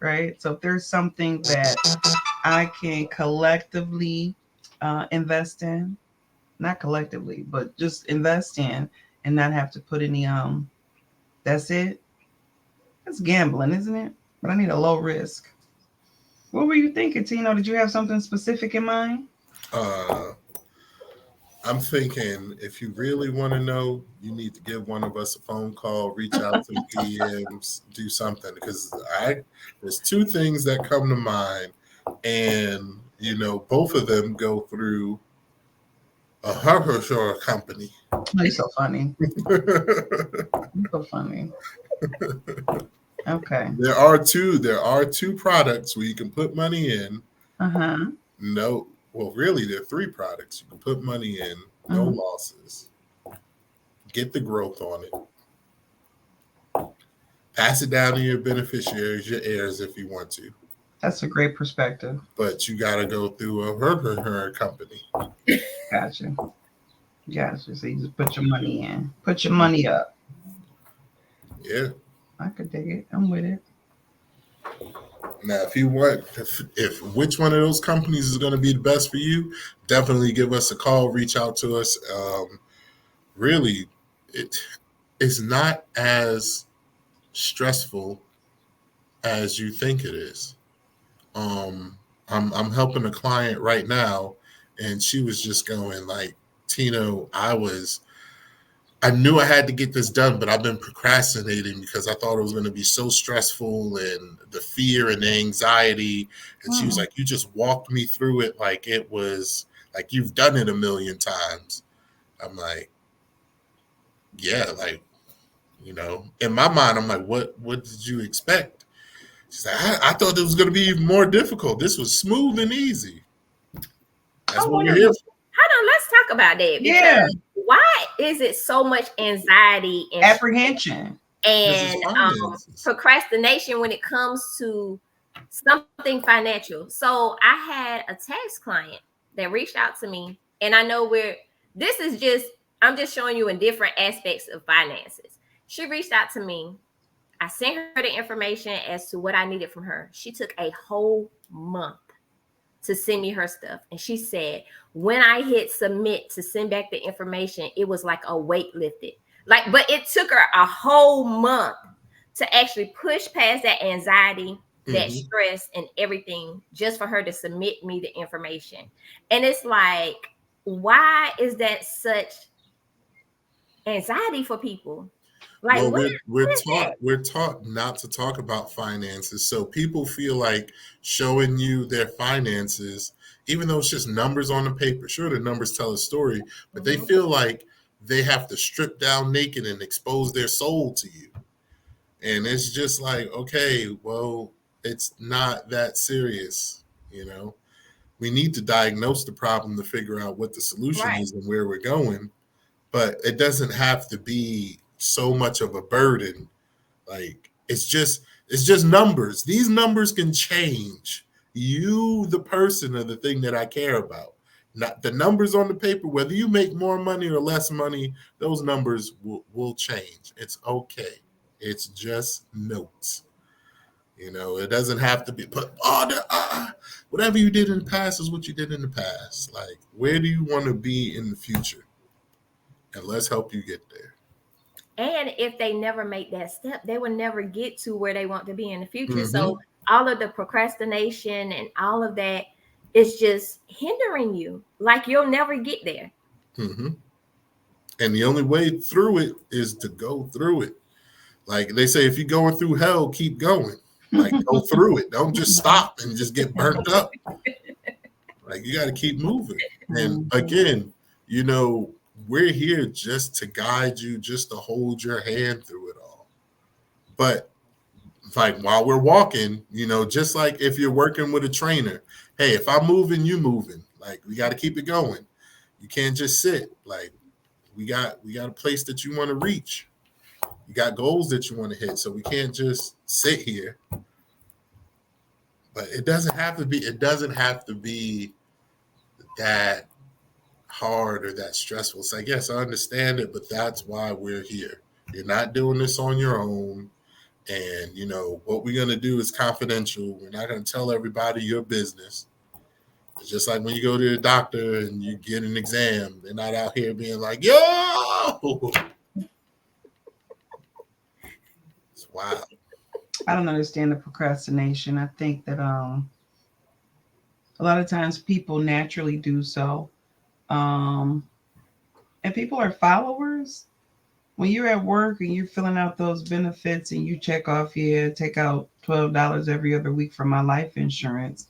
Right. So if there's something that I can collectively invest in, not collectively, but just invest in and not have to put any that's it. That's gambling, isn't it? But I need a low risk. What were you thinking, Tino? Did you have something specific in mind? Uh, I'm thinking if you really want to know, you need to give one of us a phone call, reach out to the PMs, do something. Because there's two things that come to mind, and both of them go through a her company. Oh, you're so funny. You're so funny. Okay. There are two products where you can put money in. No, well, really, there are three products you can put money in, no losses, get the growth on it, pass it down to your beneficiaries, your heirs, if you want to. That's a great perspective. But you got to go through a her company. Gotcha. So you just put your money in, put your money up. Yeah, I could dig it. I'm with it. Now, if you want, if which one of those companies is going to be the best for you, definitely give us a call. Reach out to us. Really, it's not as stressful as you think it is. I'm helping a client right now, and she was just going like, Tino, I knew I had to get this done, but I've been procrastinating because I thought it was going to be so stressful, and the fear and the anxiety. And she was like, you just walked me through it like it was like you've done it a million times. I'm like, yeah, like, in my mind, I'm like, what did you expect? She's like, I thought it was going to be even more difficult. This was smooth and easy. That's what we're here for. Hold on, let's talk about that. Because why is it so much anxiety and apprehension and procrastination when it comes to something financial? So I had a tax client that reached out to me, and I know I'm just showing you in different aspects of finances. She reached out to me. I sent her the information as to what I needed from her. She took a whole month to send me her stuff. And she said, when I hit submit to send back the information, it was like a weight lifted. But it took her a whole month to actually push past that anxiety, that stress and everything, just for her to submit me the information. And it's like, why is that such anxiety for people? Like, well, we're taught not to talk about finances. So people feel like showing you their finances, even though it's just numbers on the paper. Sure, the numbers tell a story, but they feel like they have to strip down naked and expose their soul to you. And it's just like, okay, well, it's not that serious. We need to diagnose the problem to figure out what the solution is and where we're going. But it doesn't have to be so much of a burden. Like it's just numbers. These numbers can change. You, the person, are the thing that I care about. Not the numbers on the paper. Whether you make more money or less money, those numbers will change. It's okay. It's just notes. It doesn't have to be put. Whatever you did in the past is what you did in the past. Like, where do you want to be in the future? And let's help you get there. And if they never make that step, they will never get to where they want to be in the future. So all of the procrastination and all of that is just hindering you. Like, you'll never get there. And the only way through it is to go through it. Like they say, if you're going through hell, keep going. Like, go through it. Don't just stop and just get burnt up. Like, you got to keep moving. And again, we're here just to guide you, just to hold your hand through it all. But like while we're walking, just like if you're working with a trainer, hey, if I'm moving, you moving. Like, we got to keep it going. You can't just sit. Like, we got a place that you want to reach. You got goals that you want to hit. So we can't just sit here. But it doesn't have to be that hard or that stressful. So I guess I understand it, but that's why we're here. You're not doing this on your own. And, what we're going to do is confidential. We're not going to tell everybody your business. It's just like when you go to the doctor and you get an exam, they're not out here being like, yo! It's wild. I don't understand the procrastination. I think that a lot of times people naturally do so. and people are followers. When you're at work and you're filling out those benefits and you check off, yeah, take out $12 every other week for my life insurance,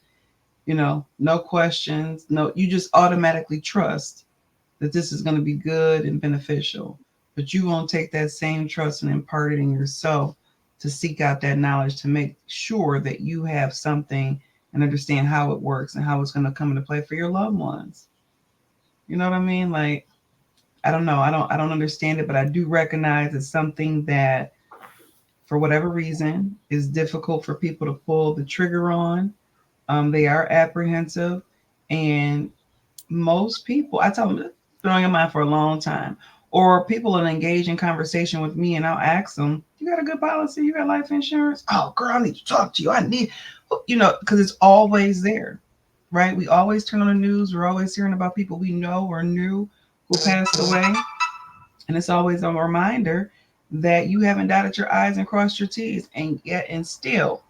no questions, no, you just automatically trust that this is going to be good and beneficial. But you won't take that same trust and impart it in yourself to seek out that knowledge to make sure that you have something and understand how it works and how it's going to come into play for your loved ones. You know what I mean? Like, I don't know. I don't understand it, but I do recognize it's something that for whatever reason is difficult for people to pull the trigger on. They are apprehensive, and most people, I tell them, it's been on your mind for a long time. Or people will engage in conversation with me, and I'll ask them, "You got a good policy? You got life insurance?" "Oh, girl, I need to talk to you. I need, because it's always there, right? We always turn on the news. We're always hearing about people we know or knew who passed away, and it's always a reminder that you haven't dotted your I's and crossed your T's, and still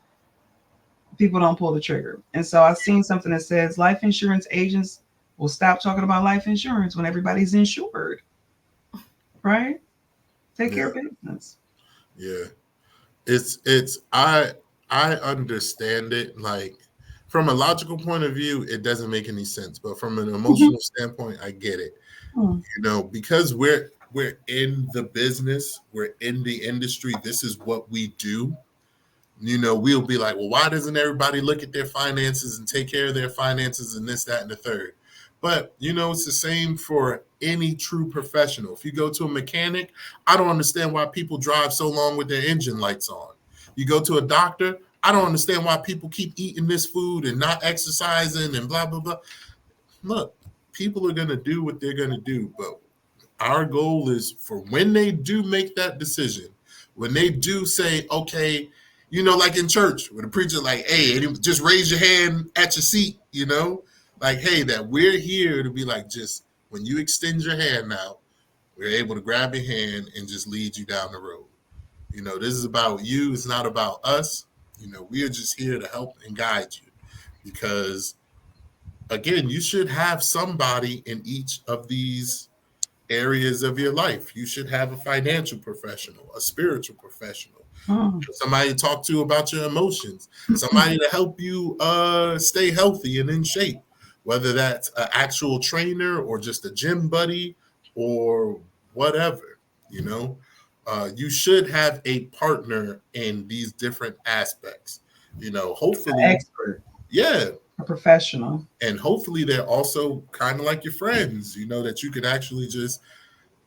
people don't pull the trigger. And so I've seen something that says life insurance agents will stop talking about life insurance when everybody's insured, right? Take care Yeah, of business. yeah. I understand it. Like from a logical point of view, it doesn't make any sense. But from an emotional standpoint, I get it. Hmm. Because we're in the business, we're in the industry. This is what we do. We'll be like, well, why doesn't everybody look at their finances and take care of their finances and this, that, and the third? But, it's the same for any true professional. If you go to a mechanic, I don't understand why people drive so long with their engine lights on. You go to a doctor, I don't understand why people keep eating this food and not exercising and blah, blah, blah. Look, people are going to do what they're going to do. But our goal is for when they do make that decision, when they do say, okay, like in church, when the preacher like, hey, just raise your hand at your seat, like, hey, that we're here to be like, just when you extend your hand now, we're able to grab your hand and just lead you down the road. This is about you. It's not about us. We are just here to help and guide you because, again, you should have somebody in each of these areas of your life. You should have a financial professional, a spiritual professional, Hmm. somebody to talk to about your emotions, somebody to help you stay healthy and in shape, whether that's an actual trainer or just a gym buddy or whatever, you should have a partner in these different aspects, An hopefully. expert, Yeah. a professional. And hopefully they're also kind of like your friends, that you can actually just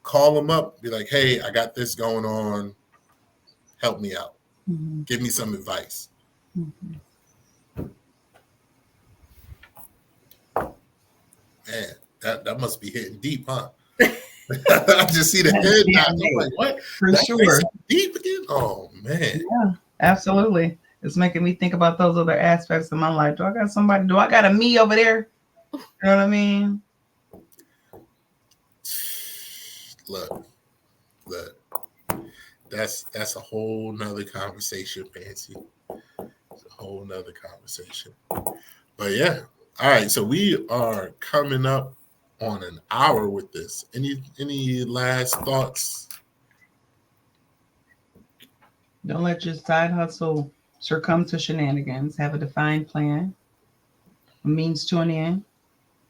call them up, be like, hey, I got this going on. Help me out. Mhm. Give me some advice. Mhm. Man, that must be hitting deep, huh? I just see the head Yeah, nod. I'm like, what? for That say sure. something deep again? Oh man. Yeah, absolutely. It's making me think about those other aspects of my life. Do I got somebody? Do I got a me over there? You know what I mean? Look. That's a whole nother conversation, Fancy. It's a whole nother conversation. But yeah. All right. So we are coming up on an hour with this. Any last thoughts? Don't let your side hustle succumb to shenanigans. Have a defined plan, a means to an end.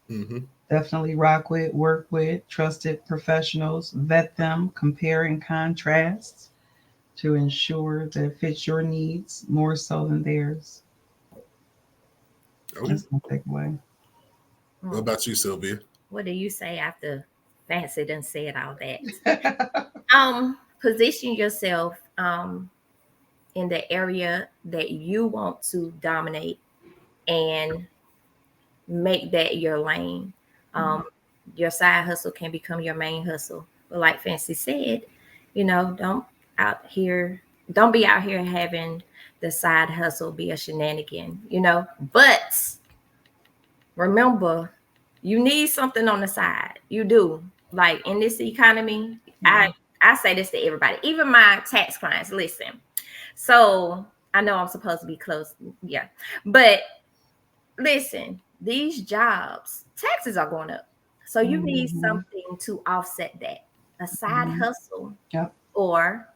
Mm-hmm. Definitely rock with, work with trusted professionals. Vet them, compare and contrast to ensure that it fits your needs more so than theirs. Okay. That's my takeaway. What about you, Sylvia? What do you say after Fancy done said all that? Position yourself in the area that you want to dominate and make that your lane. Um, your side hustle can become your main hustle. But like Fancy said, don't out here, don't be out here having the side hustle be a shenanigan, But remember, you need something on the side. You do. Like in this economy, Yeah. I say this to everybody, even my tax clients. Listen, so I know I'm supposed to be close, yeah, but listen, these jobs, taxes are going up. So you need Mhm. something to offset that, a side Mhm. hustle Yep. or,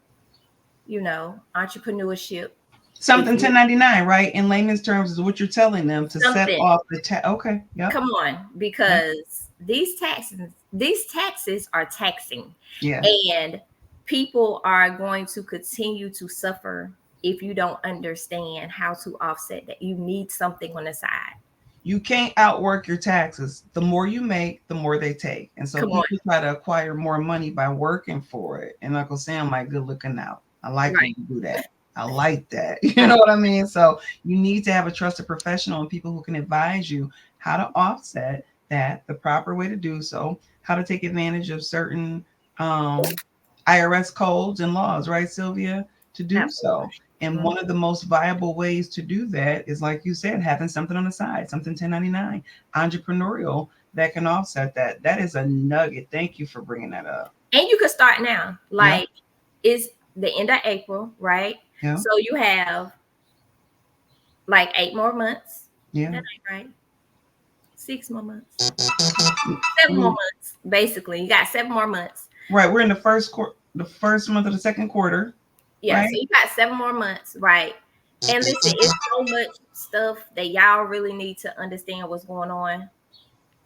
entrepreneurship. If Something you 1099, right? In layman's terms, is what you're telling them to set something, off the tax. Okay. Yep. come on, Yep. because these taxes are taxing, Yes. and people are going to continue to suffer if you don't understand how to offset that. You need something on the side. You can't outwork your taxes. The more you make, the more they take. And so Come on, people try to acquire more money by working for it. And Uncle Sam, like, good looking out. I like when right? you do that. I like that. You know what I mean? So you need to have a trusted professional and people who can advise you how to offset that, the proper way to do so, how to take advantage of certain IRS codes and laws, right, Sylvia, to do so. Absolutely. And Mhm. one of the most viable ways to do that is, like you said, having something on the side, something 1099, entrepreneurial that can offset that. That is a nugget. Thank you for bringing that up. And you could start now. Yeah. Like, it's the end of April, right? Yeah. So you have like 8 more months. Yeah. That ain't right. 6 more months. 7 more months, basically. You got 7 more months. Right. We're in the first month of the second quarter, Yeah, so right? you got 7 more months, right? And listen, it's so much stuff that y'all really need to understand what's going on.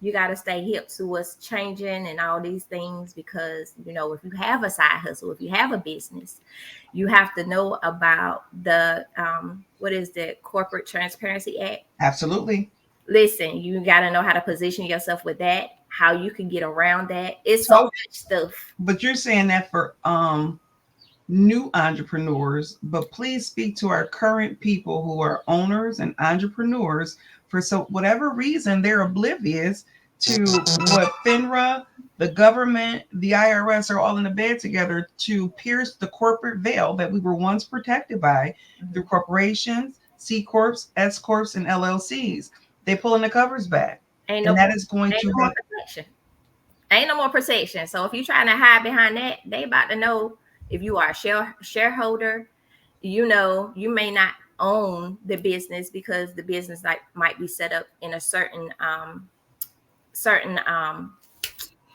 You got to stay hip to what's changing and all these things, because if you have a side hustle, if you have a business, you have to know about the what is the Corporate Transparency Act. Absolutely. Listen, you got to know how to position yourself with that, how you can get around that. It's so So, much stuff. but you're saying that for new entrepreneurs, but please speak to our current people who are owners and entrepreneurs. For so whatever reason, they're oblivious to what FINRA, the government, the IRS are all in the bed together to pierce the corporate veil that we were once protected by through corporations, C corps, S corps, and LLCs. They pulling the covers back, Ain't and no that is going ain't to no more have protection. Ain't no more protection. So if you're trying to hide behind that, they about to know if you are a shareholder. You may not own the business because the business might be set up in a certain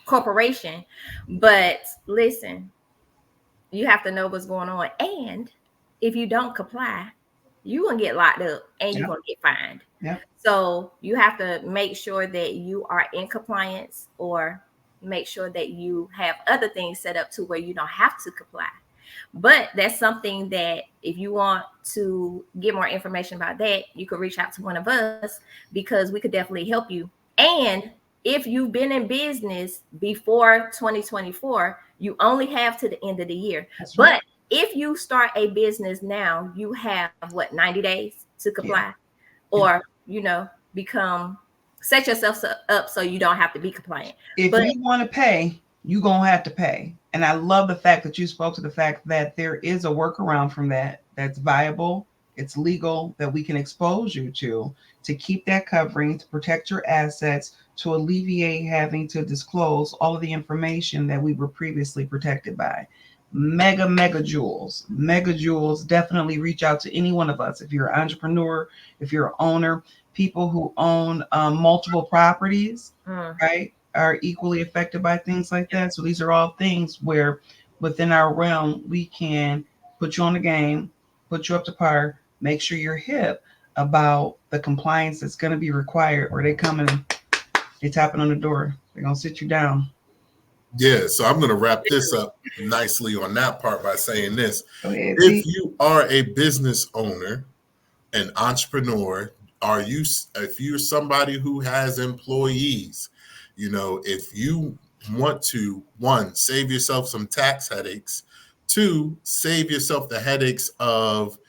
corporation. But listen, you have to know what's going on. And if you don't comply, you're gonna get locked up and you're yeah, gonna get fined. yeah. So you have to make sure that you are in compliance, or make sure that you have other things set up to where you don't have to comply. But that's something that, if you want to get more information about that, you could reach out to one of us, because we could definitely help you. And if you've been in business before 2024, you only have to the end of the year. That's right. But if you start a business now, you have what, 90 days to Yeah, comply, yeah. or become set yourself up so you don't have to be compliant. If But you want to pay, you're going to have to pay. And I love the fact that you spoke to the fact that there is a workaround from that that's viable, it's legal, that we can expose you to keep that covering, to protect your assets, to alleviate having to disclose all of the information that we were previously protected by. Mega jewels. Mega jewels. Definitely reach out to any one of us. If you're an entrepreneur, if you're an owner, people who own multiple properties, mm, right, are equally affected by things like that. So these are all things where within our realm, we can put you on the game, put you up to par, make sure you're hip about the compliance that's going to be required, or they coming, they tapping on the door. They're going to sit you down. Yeah, so I'm going to wrap this up nicely on that part by saying this. Go ahead, If T. you are a business owner, an entrepreneur, if you're somebody who has employees, if you want to, one, save yourself some tax headaches, two, save yourself the headaches of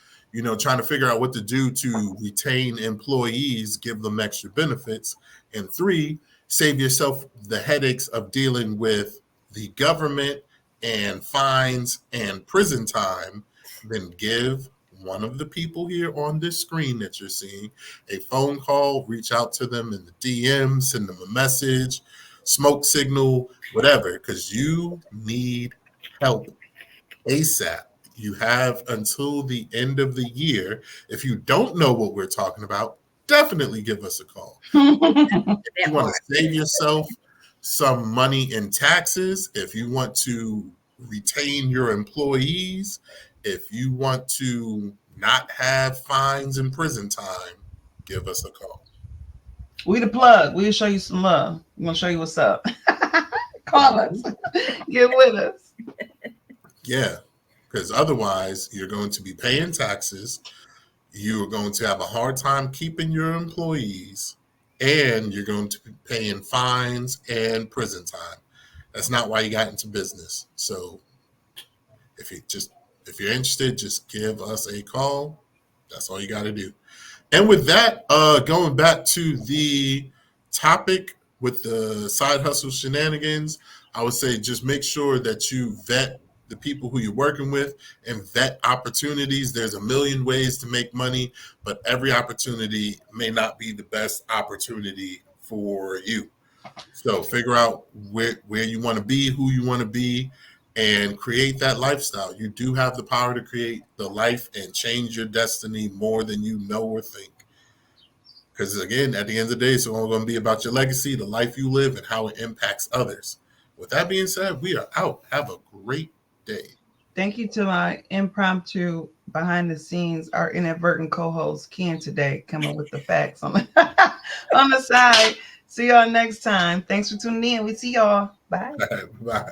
trying to figure out what to do to retain employees, give them extra benefits, and three, save yourself the headaches of dealing with the government and fines and prison time, then give one of the people here on this screen that you're seeing a phone call, reach out to them in the DM, send them a message, smoke signal, whatever, because you need help ASAP. You have until the end of the year. If you don't know what we're talking about, definitely give us a call. If you that want part. to save yourself some money in taxes, if you want to retain your employees, if you want to not have fines and prison time, give us a call. We the plug. We'll show you some love. We're gonna show you what's up. Call us. Get with us. Yeah, because otherwise you're going to be paying taxes. You're going to have a hard time keeping your employees, and you're going to be paying fines and prison time. That's not why you got into business. So if you're interested, just give us a call. That's all you got to do. And with that, going back to the topic with the side hustle shenanigans, I would say just make sure that you vet the people who you're working with and vet opportunities. There's a million ways to make money, but every opportunity may not be the best opportunity for you. So figure out where you want to be, who you want to be, and create that lifestyle. You do have the power to create the life and change your destiny more than you know or think. Because again, at the end of the day, it's all going to be about your legacy, the life you live, and how it impacts others. With that being said, we are out. Have a great day. Thank you to my impromptu behind the scenes, our inadvertent co-host Ken today, coming with the facts on the on the side. See y'all next time. Thanks for tuning in. We see y'all. Bye. Bye.